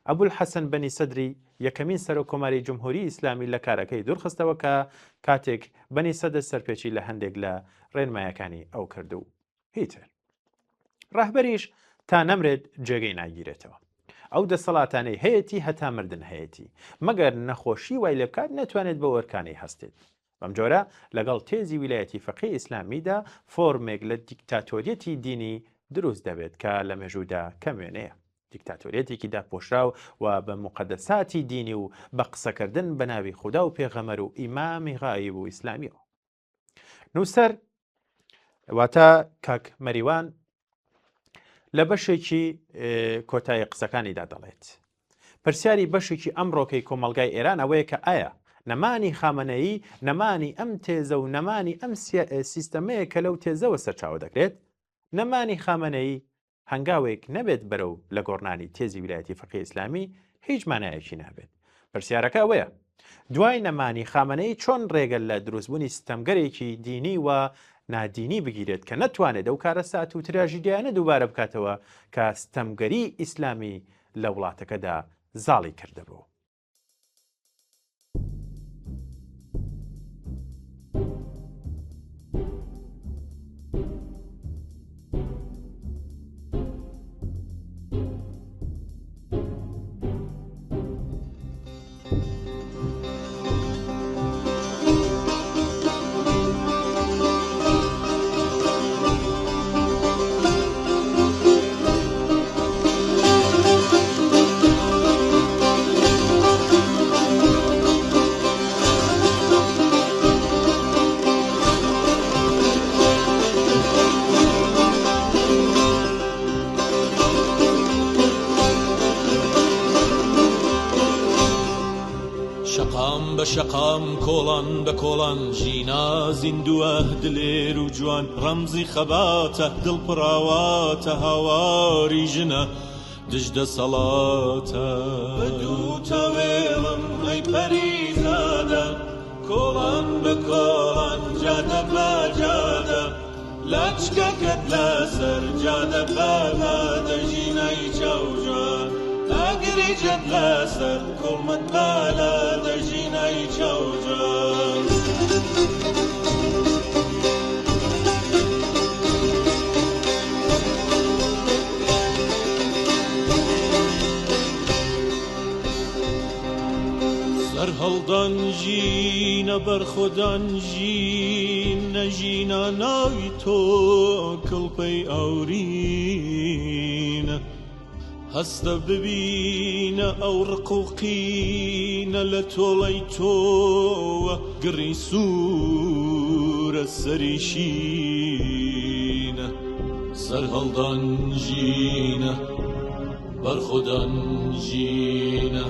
ئەبولحەسەن بەنی سەدری یەکەمین سەرۆک کۆماری جمهوری ئیسلامی لە کارەکەی دوورخستەوە کە کاتێک بەنی سەدر سەرپێچی لە هەندێک لە ڕێنمایەکانی ئەو کردو. هیتر ڕەهبەریش تا نەمرێت جێگەی ناگیرێتەوە. ئەو دەسەڵاتانەی هەیەی هەتا مردن هەیەی، مەگەر نەخۆشی وای لێ بکات نەتوانێت بە وەرکانەی هەستێت. بەم جۆرە لەگەڵ تێزی ویلایەتی فەقی ئیسلامیدا فۆرمێک لە دیکتاتۆریەتی دینی دروست دەبێت کە لە مێژوودا کەم وێنەیە. دیکتاتۆریەتێکی داپۆشراو و بە مقدساتی دینی و بە قسەکردن بە ناوی خودا و پێغەمەر و ئیمامی غایب و ئیسلامیەوە. نووسەر واتە کاک مەریوان لە بەشێکی کۆتایی قسەکانیدا دەڵێت پرسیاری بەشێکی ئەمڕۆکەی کۆمەلگای ئێران ئەوەیە کە ئایا نەمانی خامنەیی نەمانی ئەم تێزە و نەمانی ئەم سیستەمەیە کە لەو تێزەوە سەرچاوە دەکرێت، نەمانی خامنەیی هەنگاوێک نەبێت بەرەو لە گۆڕنانی تێزی ویلایەتی فەقی ئیسلامی هیچ مانایەکی نابێت. پرسیارەکە ئەوەیە دوای نەمانی خامنەیی چۆن ڕێگە لە دروستبوونی ستەمگەرێکی دینی و نادینی بگیرێت کە نەتوانێت ئەو کارە سات و تراژیدیانە دووبارە بکاتەوە کە ستەمگەری ئیسلامی لە وڵاتەکەدا زاڵی کردەبوو. شەقام کۆڵان بە کۆڵان ژینا زیندووە دلێر و جوان ڕەمزی خەباتە دڵپڕاواتە هاواری ژنە دژدە سەڵاتە بەدوو تەوێڵم ئەی پەریزادە کۆڵان بە کۆڵان جادە بە جادە لاچکەکەت لەسەر جادە بەلادە ژینەی چاوجوان ئەگریجت لەسەر کوڵمت بەلادە ژینەی چاوجوان هەڵدان ژینە بەرخۆدان ژینە ژینە ناوی تۆ کڵپەی ئەورینە هەستە ببینە ئەو ڕقوقینە لە تۆڵەی تۆوە گڕی سوورە سەریشینە سەر هەڵدان ژینە بەرخۆدان ژینە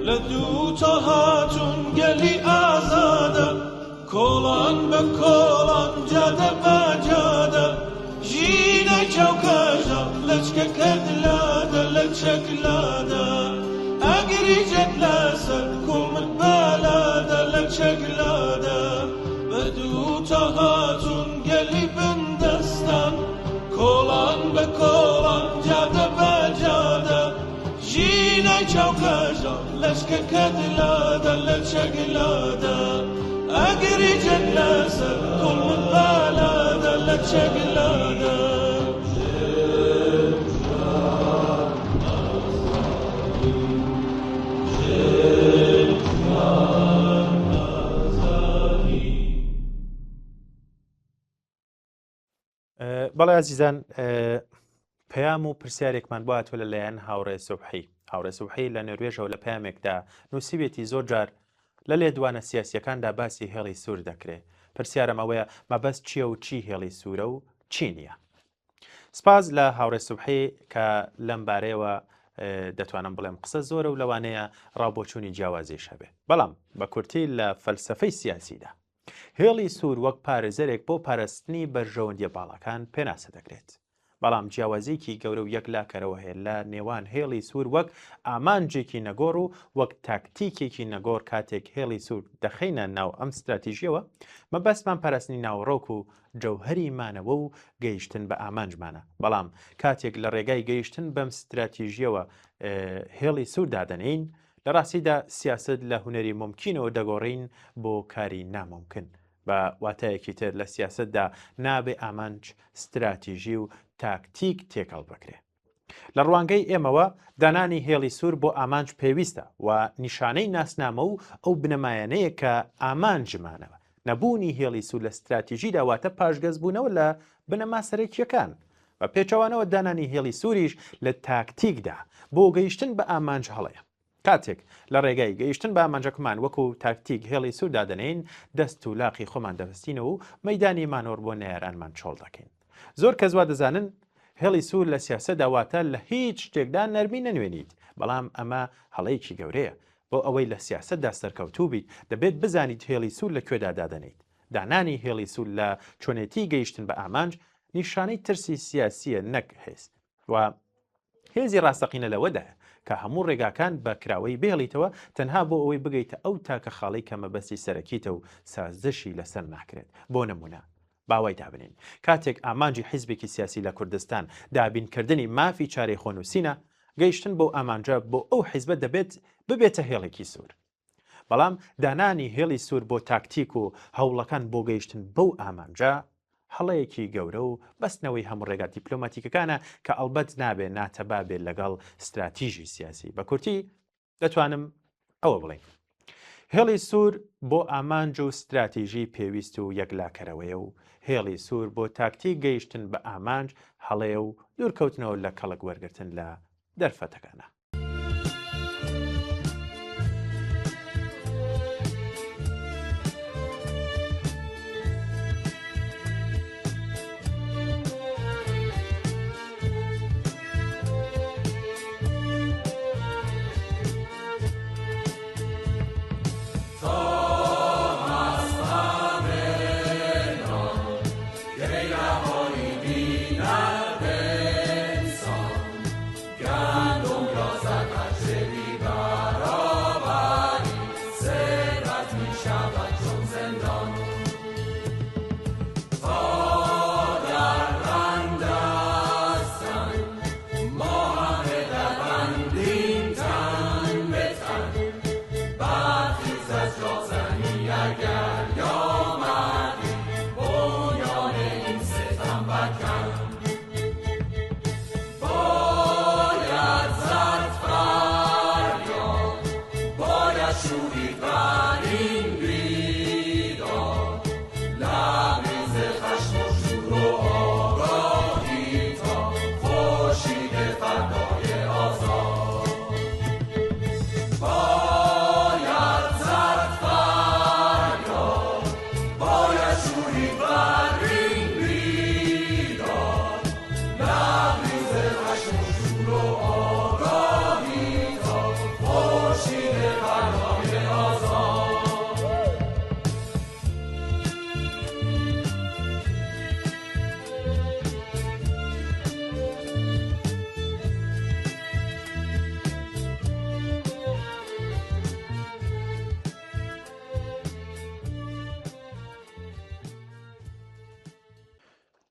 لە دوو تا هاتون گەلی ئازادە کۆڵان بە کۆڵان جادە بە جادە ژینە چاوکەژە لەچکەکەت لادە لە چەکلادە ئەگریجت لەسەر کوڵمت بەلادە لە چەکلادە بە دوو تا هاتون گەلی بندەستان کۆڵان بە کۆڵان جادە بە جادە ژینە چاوکەژە لشك كدلادا لتشقلادا أقري جلاسة كل من بالادا لتشقلادا بەڵێ عزیزان پەیام و پرسیارێکمان بۆ هاتووە لەلایەن هاوڕێ سوبحی لە نروێژەوە لە پەیامێکدا نووسیبێتی زۆر جار لە لێدوانە سیاسیەکاندا باسی هێڵی سوور دەکرێت. پرسیارم ئەوەیە مەبەست چییە و چی هێڵی سوورە و چی نییە. سپاس لە هاوڕێ سوبحی کە لەم بارەیەوە دەتوانم بڵێم قسە زۆرە و لەوانەیە ڕابۆچوونی جیاوازیش هەبێ. بەڵام بە کورتی لە فەلسەفەی سیاسیدا هێڵی سوور وەک پارێزەرێک بۆ پاراستنی بەرژەوەندیە باڵەکان پێناسە دەکرێت. بەڵام جیاوازیکی گەورە و یەکلاکەرەوە هەیە لە نێوان هێڵی سوور وەک ئامانجێکی نەگۆڕ و وەک تاکتیکێکی نەگۆڕ کاتێک هێڵی سوور دەخینە ناو ئەم استراتیژیەوە مەبەستمان پاراستنی ناوڕۆک و جەوهەریمانەوە و گەیشتن بە ئامانجمانە. بەڵام کاتێک لە ڕێگای گەیشتن بەم استراتیژیەوە هێڵی سوور دادەنین لە ڕاستیدا سیاست لە هونەری ممکنەوە دەگۆڕین بۆ کاری ناممکن. بە واتایەکی تر لە سیاستدا نابێ ئامانج استراتیژی و تاکتیک تێکەڵ بکرێ. لە ڕوانگەی ئێمەوە دانانی هێڵی سوور بۆ ئامانج پێویستە و نیشانەی ناسنامە و ئەو بنەمایانەیە کە ئامانجمانەوە. نەبوونی هێڵی سوور لە استراتیژی داواتە پاشگەز بوونەوە لە بنەما سەرەکیەکان و پێچەوانەوە دانانی هێڵی سووریش لە تاکتیکدا بۆ گەیشتن بە ئامانج هەڵەیە. کاتێک لە ڕێگای گەیشتن بە ئامانجەکەمان وەکو تاکتیک هێڵی سوور دادەنین دەست و لاقی خۆمان دەبستینەوە و مەیدانی مانۆر بۆ نەیارانمان چۆڵ دەکەین. زۆر کەس وا دەزانن هێڵی سوور لە سیاسە داواتە لە هیچ شتێکدا نەرمی نەنوێنیت. بەڵام ئەمە هەڵەیەکی گەورەیە. بۆ ئەوەی لە سیاسەتدا سەرکەوتوو بیت دەبێت بزانیت هێڵی سوور لەکوێدا دادەنیت. دانانی هێڵی سوور لە چۆنێتی گەیشتن بە ئامانج نیشانەی ترسی سیاسیە نەک هێز و هێزی ڕاستەقینە لەوەدایە کە هەموو ڕێگاکان بە کراوەی بێڵیتەوە تەنها بۆ ئەوەی بگەیتە ئەو تاکە خاڵی کە مەبەستی سەرەکیتە و سازشی لەسەر ناکرێت. بۆ نمونە باوای دابنین کاتێک ئامانجی حیزبێکی سیاسی لە کوردستان دابینکردنی مافی چارەی خۆنووسینە گەیشتن بۆ ئامانجە بۆ ئەو حیزبە دەبێت ببێتە هێڵێکی سوور. بەڵام دانانی هێڵی سوور بۆ تاکتیک و هەوڵەکان بۆ گەیشتن بەو ئامانجە هەڵەیەکی گەورە و بەستنەوەی هەموو ڕێگا دیپلۆماتیکەکانە کە ئەڵبەت نابێ ناتەبابێت لەگەڵ استراتیژی سیاسی. بە کورتی دەتوانم ئەوە بڵێن هێڵی سوور بۆ ئامانج و استراتیژی پێویست و یەکلاکەرەوەیە و هێڵی سوور بۆ تاکتیک گەیشتن بە ئامانج هەڵەیە و دوورکەوتنەوە لە کەڵک وەرگرتن لە دەرفەتەکانە.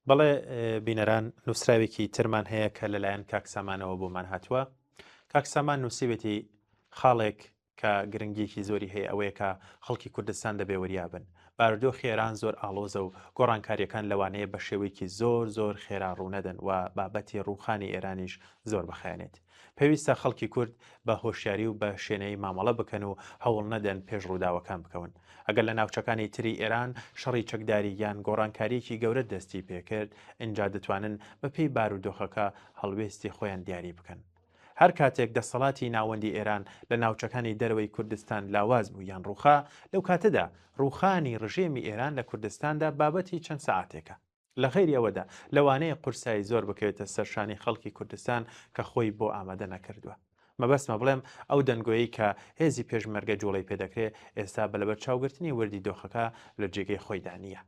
بەڵێ بینەران نووسراوێکی ترمان هەیە کە لەلایەن کاکسامانەوە بۆمان هاتووە. کاکسامان نووسیبێتی خاڵێک کە گرنگیەکی زۆری هەیە ئەوەیە کە خەڵکی کوردستان دەبێ وەریابن. بارودۆخی ئێران زۆر ئاڵۆزە و گۆڕانکاریەکان لەوانەیە بە شێوەیەکی زۆر خێرا ڕوونەدەن و بابەتی ڕووخانی ئێرانیش زۆر بەخایەنێت. پێویستە خەڵکی کورد بە هۆشیاری و بە شوێنەی مامەڵە بکەن و هەوڵ نەدەن پێش ڕووداوەکان بکەون. ئەگەر لە ناوچەکانی تری ئێران شەڕی چەکداری یان گۆڕانکاریەکی گەورە دەستی پێکرد، ئینجا دەتوانن بەپێی بارودۆخەکە هەڵوێستی خۆیان دیاری بکەن. هەر کاتێک دەسەڵاتی ناوەندی ئێران لە ناوچەکانی دەرەوەی کوردستان لاواز بوو یان ڕووخا، لەو کاتەدا ڕووخانی ڕژێمی ئێران لە کوردستاندا بابەتی چەند سەعاتێکە. لە غەیری ئەوەدا لەوانەیە قورسایی زۆر بکەوێتە سەرشانی خەڵکی کوردستان کە خۆی بۆ ئامادە نەکردووە. مەبەستمە بڵێم ئەو دەنگۆیی کە هێزی پێشمەرگە جوڵەی پێدەکرێت ئێستا بەلەبەر چاوگرتنی وردی دۆخەکە لە جێگەی خۆیدا نییە.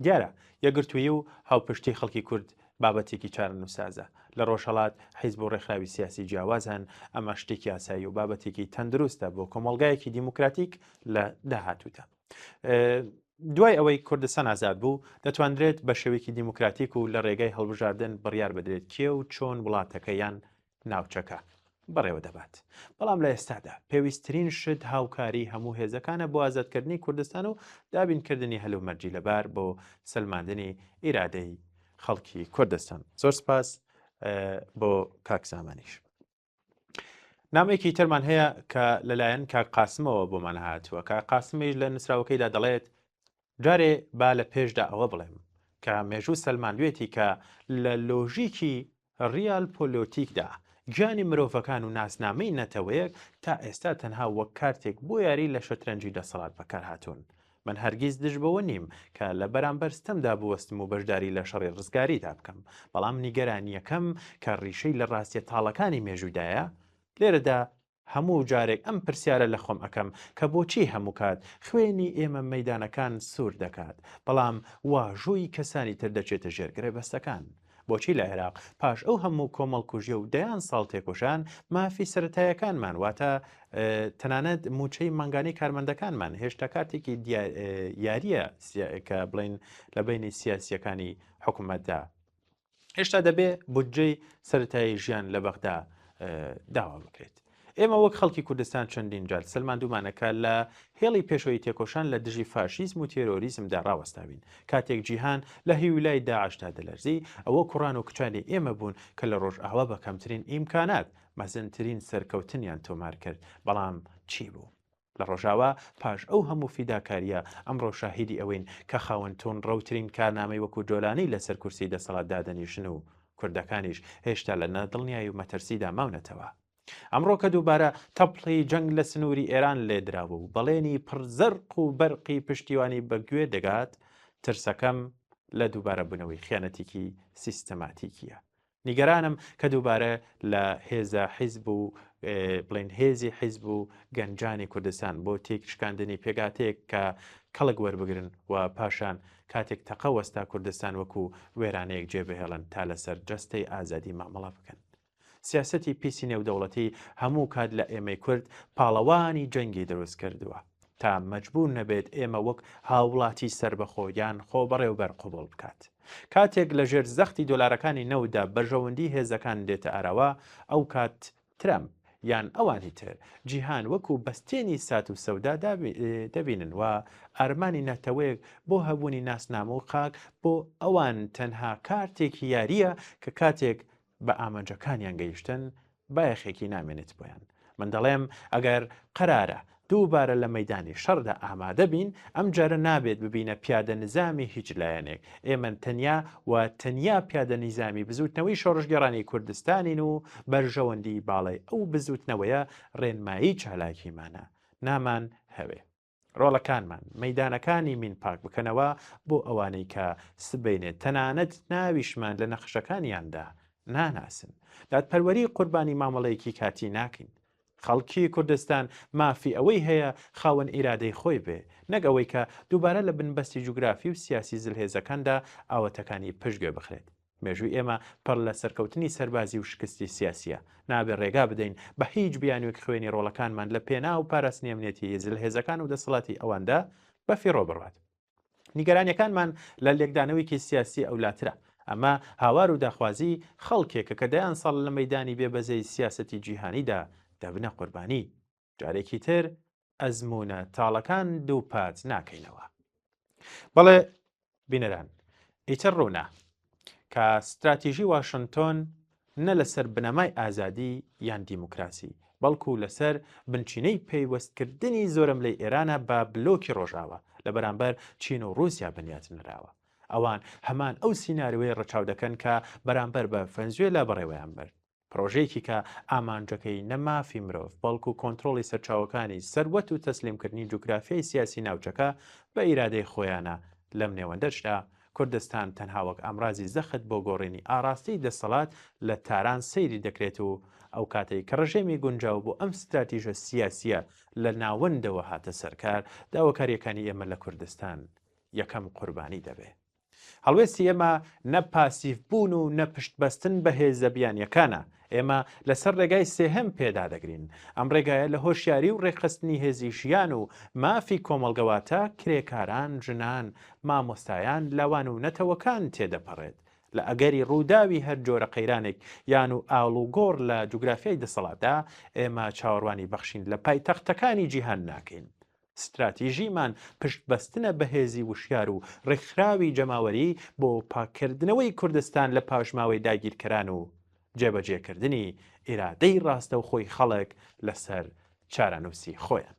دیارە یەکگرتووی و هاوپشتی خەڵکی کورد بابەتێکی چارەنووسازە. لە ڕۆژهەڵات حیزب و ڕێکخراوی سیاسی جیاوازن، ئەمە شتێکی یاسایی و بابەتێکی تەندروستە بۆ کۆمەڵگایەکی دیموکراتیک لە داهاتوودا. دوای ئەوەی کوردستان ئازاد بوو، دەتوانرێت بە شێوەیەکی دیموکراتیک و لە ڕێگای هەڵبژاردن بڕیار بدرێت کێ و چۆن وڵاتەکە یان ناوچەکە بەڕێوە دەبات. بەڵام لە ئێستادا پێویستترین شت هاوکاری هەموو هێزەکانە بۆ ئازادکردنی کوردستان و دابینکردنی هەلومەرجی لەبار بۆ سلماندنی ئیرادەی خەڵکی کوردستان. زۆر سپاس بۆ کاک زامانیش. نامێکی ترمان هەیە کە لەلایەن کاک قاسمەوە بۆمان هاتووە. کاک قاسمیش لە نووسراوەکەیدا دەڵێت جارێ با لە پێشدا ئەوە بڵێم کە مێژوو سەلماندوێتی کە لە لۆژیکی ریال پۆلۆتیکدا گیانی مرۆڤەکان و ناسنامەی نەتەوەیەک تا ئێستا تەنها وەک کارتێک بۆ یاری لە شەترەنجی دەسەڵات بەکار هاتوون. من هەرگیز دژ بەوە نیم کە لە بەرامبەر ستەمدا بوەستم و بەشداری لە شەڕی ڕزگاریدا بکەم، بەڵام نیگەرانیەکەم کە ڕیشەی لە ڕاستیە تاڵەکانی مێژوودایە. لێرەدا هەموو جارێک ئەم پرسیارە لە خۆم ئەەکەم کە بۆچی هەموو کات خوێنی ئێمە مەیدانەکان سوور دەکات، بەڵام واژۆی کەسانی تر دەچێتە ژێرگرێ بەستەکان. بۆچی لە عێراق پاش ئەو هەموو کۆمەڵکوژیە و دەیان ساڵ تێکۆشان مافی سەرەتایەکانمان واتە تەنانەت موچەی مانگانی کارمەندەکانمان هێشتا کارتێکی یاریە کە بڵین لە بینی سیاسیەکانی حکوومەتدا. هێشتا دەبێ بودجەی سەرەتایی ژیان لە بەغدا داوا بکرێت. ئێمە وەک خەڵکی کوردستان چەندین جار سلماندومانەکە لە هێڵی پێشەوەی تێکۆشان لە دژی فاشیزم و تێرۆریزمدا ڕاوەستاوین. کاتێک جیهان لە هیولای داعشدا دەلەرزی، ئەوە کوڕان و کچانی ئێمە بوون کە لە ڕۆژئاوا بە کەمترین ئیمکانات مەزنترین سەرکەوتنیان تۆمار کرد. بەڵام چی بوو؟ لە ڕۆژاوا پاش ئەو هەموو فیداکاریە ئەمڕۆ شاهیدی ئەوەین کە خاوەنتون ڕەوترین کارنامەی وەکو جۆلانەی لەسەر کورسی دەسەڵات دادەنیشن و کوردەکانیش هێشتا لە نەدڵنیایی و مەترسیدا ماونەتەوە. ئەمڕۆ کە دووبارە تەپڵی جەنگ لە سنووری ئێران لێدراوە و بەڵێنی پڕزەرق و بەرقی پشتیوانی بەگوێ دەگات، ترسەکەم لە دووبارە بوونەوەی خیانەتێکی سیستەماتیکیە. نیگەرانم کە دووبارە لە هێزە حیزب و بڵێن هێزی حیزب و گەنجانی کوردستان بۆ تێکشکاندنی پێگاتەیەک کە کەڵک وەربگرن و پاشان کاتێک تەقەوەستا کوردستان وەکو وێرانەیەک جێبهێڵن تا لەسەر جەستەی ئازادی مامەڵە بکەن. سیاسەتی پیسی نێودەوڵەتی هەموو کات لە ئێمەی کورد پاڵەوانی جەنگی دروست کردووە تا مەجبور نەبێت ئێمە وەک هاوڵاتی سربەخۆیان خۆ بەڕێوەبەر قوبوڵ بکات. کاتێک لە ژێر زەختی دۆلارەکانی نەودا بەرژەوەندی هێزەکان دێتە ئارەوە، ئەو کات ترەمپ یان ئەوانی تر جیهان وەکو بەستێنی سات و سەودا دەبینن و ئارمانی نەتەوەیەک بۆ هەبوونی ناسنامە و خاک بۆ ئەوان تەنها کارتێکی یاریە کە کاتێک بە ئامانجەکانیان گەیشتن بایەخێکی نامێنێت بۆیان. من دەڵێم ئەگەر قەرارە دووبارە لە مەیدانی شەڕدا ئامادە بین، ئەم جارە نابێت ببینە پیادە نظامی هیچ لایەنێک. ئێمە تەنیا پیادە نظامی بزوتنەوەی شۆڕژگەڕانی کوردستانین و بەرژەوەندی باڵی ئەو بزوتنەوەیە ڕێنمایی چالاکیمانە نامان هەوێ. ڕۆڵەکانمان مەیدانەکانی مین پاک بکەنەوە بۆ ئەوانەی کە سبینێت تەنانەت ناویشمان لە نەخشەکانیاندا ناناسن. دادپەروەری قوربانی مامەڵەیەکی کاتی ناکەین. خەڵکی کوردستان مافی ئەوەی هەیە خاوەن ئیرادەی خۆی بێ، نەک ئەوەی کە دووبارە لە بنبەستی جوگرافی و سیاسی زلهێزەکاندا ئاوەتەکانی پشتگوێ بخرێت. مێژووی ئێمە پڕ لە سەرکەوتنی سەربازی و شکستی سیاسیە. نابێ ڕێگا بدەین بە هیچ بیانوێک خوێنی ڕۆڵەکانمان لە پێنا و پاراستنی ئەمنیەتی زلهێزەکان و دەسەڵاتی ئەواندا بەفیڕۆ بڕوات. نیگەرانیەکانمان لە لێکدانەوەیکی سیاسی ئەولاترە. ئەمە هاوار و داخوازی خەڵکێکە کە دەیان ساڵ لە مەیدانی بێبەزەی سیاسەتی جیهانیدا دەبنە قوربانی. جارێکی تر ئەزمونە تاڵەکان دوو پات ناکەینەوە. بەڵێ بینەران، ئیتر ڕوونا کە ستراتیژی واشنتۆن نە لەسەر بنەمای ئازادی یان دیموکراسی، بەڵکو لەسەر بنچینەی پەیوەستکردنی زۆرم لەی ئێرانە بە بلۆکی ڕۆژاوە لە بەرامبەر چین و رووسیا بنیات نراوە. ئەوان هەمان ئەو سیناریوەی ڕەچاو دەکەن کە بەرامبەر بە فەنزوێ لە بەڕێوەیان برد. پرۆژەیەکی کە ئامانجەکەی نەمافی مرۆڤ بەڵکو کۆنتترۆلی سەرچاوەکانی سەروەت و تەسلیمکردنی جوگرافیای سیاسی ناوچەکە بە ئیرادەی خۆیانە. لەم نێوەندەشدا کوردستان تەنها وەک ئەمرازی زەخت بۆ گۆڕینی ئاراستی دەسەڵات لە تاران سەیری دەکرێت و ئەو کاتەی کە ڕژێمی گونجاو بۆ ئەم ستراتیژە سیاسیە لە ناوەندەوە هاتە سەرکار، داواکاریەکانی ئێمە لە کوردستان یەکەم قوربانی دەبێت. هەڵوێستی ئێمە نە پاسیف بوون و نە پشتبەستن بە هێزە بیانیەکانە. ئێمە لەسەر ڕێگای سێهەم پێدا دەگرین. ئەم ڕێگایە لە هۆشیاری و ڕێخستنی هێزیشیان و مافی کۆمەڵگەواتە کرێکاران، ژنان، مامۆستایان، لاوان و نەتەوەکان تێدەپەڕێت. لە ئەگەری ڕووداوی هەر جۆرە قەیرانێک یان و ئاڵوگۆڕ لە جوگرافیای دەسەڵاتدا ئێمە چاوەڕوانی بەخشین لە پایتەختەکانی جیهان ناکەین. ستراتیژیمان پشتبەستنە بەهێزی وشیار و ڕێکخراوی جەماوەری بۆ پاکردنەوەی کوردستان لە پاشماوەی داگیرکەران و جێبەجێکردنی ئیرادەی ڕاستە و خۆی خەڵک لەسەر چارەنووسی خۆیان.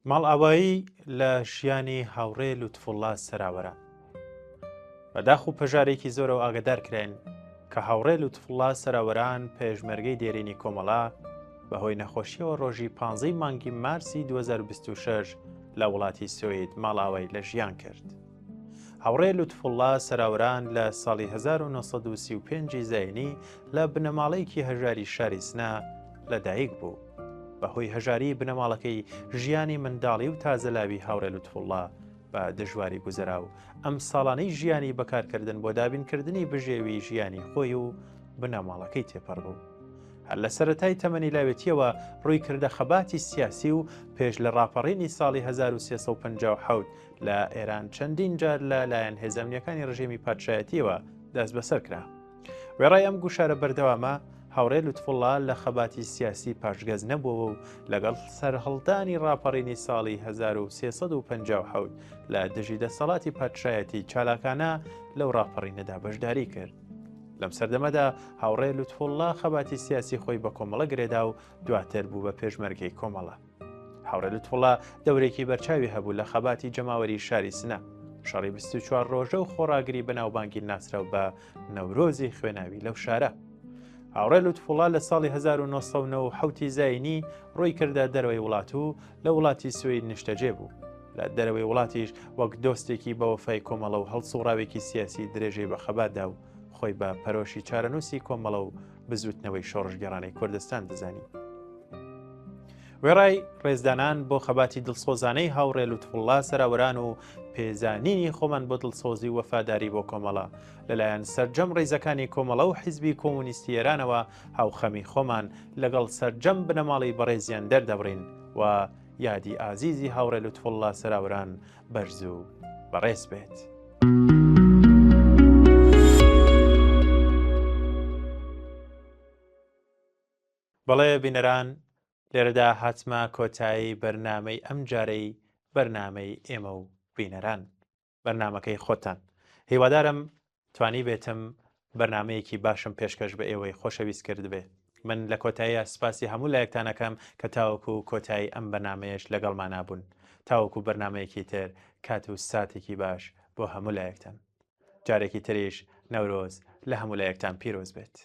ماڵئاوایی لە ژیانی هاوڕێ لوتفوڵڵا سەراوەرە. بەداخ و پەژارێکی زۆرەوە ئاگدارکراین کە هاوڕێ لوتفوڵڵا سەراوەران پێشمەرگەی دێرینی کۆمەڵا بەهۆی نەخۆشیەوە ڕۆژی 15 مانگی مارسی 2026 لە وڵاتی سوید ماڵاوی لە ژیان کرد. هاوڕێ لوتفوڵڵا سەراوەران لە ساڵی 1935 زاینی لە بنەماڵەیەکی هەژاری شاری سنا لەدایک بوو. بەهۆی هەژاری بنەماڵەکەی ژیانی منداڵی و تازەلاوی هاوڕێ لوتفوڵڵا بە دژواری گوزەرا و ئەم ساڵانەی ژیانی بەکارکردن بۆ دابینکردنی بژێوی ژیانی خۆی و بنەماڵەکەی تێپەڕ بوو. هەر لە سەرەتای تەمەنی لاوێتیەوە ڕووی کردە خەباتی سیاسی و پێش لە ڕاپەڕینی ساڵی 1357 لە ئێران چەندین جار لە لایەن هێزەمنیەکانی ڕژێمی پادشایەتیەوە دەست بەسەر کرا. وێڕای ئەم گوشارە بەردەوامە هاوڕێ لوتفوڵڵا لە خەباتی سیاسی پاشگەز نەبووە و لەگەڵ سەرهەڵدانی ڕاپەڕینی ساڵی 1357 لە دژی دەسەڵاتی پادشایەتی چالاکانە لەو ڕاپەڕینەدا بەشداری کرد. لەم سەردەمەدا هاوڕێ لوتفوڵڵا خەباتی سیاسی خۆی بە کۆمەڵە گرێدا و دواتر بوو بە پێشمەرگەی کۆمەڵە. هاوڕێ لوتفوڵڵا دەورێکی بەرچاوی هەبوو لە خەباتی جەماوەری شاری سنە. شەڕی 24 ڕۆژە و خۆراگری بەناوبانگی ناسرا و بە نەورۆزی خوێناوی لەو شارە. هاوڕێ لوتفوڵڵا لە ساڵی 1990 زاینی ڕووی کردە دەرەوەی وڵات و لە وڵاتی سوید نیشتەجێ بوو. لە دەرەوەی وڵاتیش وەک دۆستێکی بەوەفای کۆمەڵە و هەڵسوڕاوێکی سیاسی درێژەی بە خەباتدا و خۆی بە پەرۆشی چارەنووسی کۆمەڵە و بزوتنەوەی شۆڕژگەڕانەی کوردستان دەزانی. وێڕای ڕێزدانان بۆ خەباتی دڵسۆزانەی هاوڕێ لوتفوڵڵا سەراوەران و پێزانینی خۆمان بۆ دڵسۆزی وەفاداری بۆ کۆمەڵە لەلایەن سەرجەم ڕێزەکانی کۆمەڵە و حیزبی کۆمونیستی ئێرانەوە هاوخەمی خۆمان لەگەڵ سەرجەم بنەماڵی بەڕێزیان دەردەبڕین و یادی ئازیزی هاوڕێ لوتفوڵڵا سەراوەران بەرز و بەڕێز بێت. بەڵێ بینەران، لێرەدا هاتمە کۆتایی بەرنامەی ئەم جارەی بەرنامەی ئێمە و بینەران، بەرنامەکەی خۆتان. هیوادارم توانی بێتم بەرنمەیەکی باشم پێشکەش بە ئێوەی خۆشەویست کرد بێ. من لە کۆتاییە سپاسی هەموو لایەکتانەکەم کە تاوەکو کۆتایی ئەم بەرنمەیەش لەگەڵمان نابوون. تاوەکو بەرنمەیەکی تر کات و ساتێکی باش بۆ هەموو لایەکتان. جارێکی تریش نەورۆز لە هەموو لایەکتان پیرۆز بێت.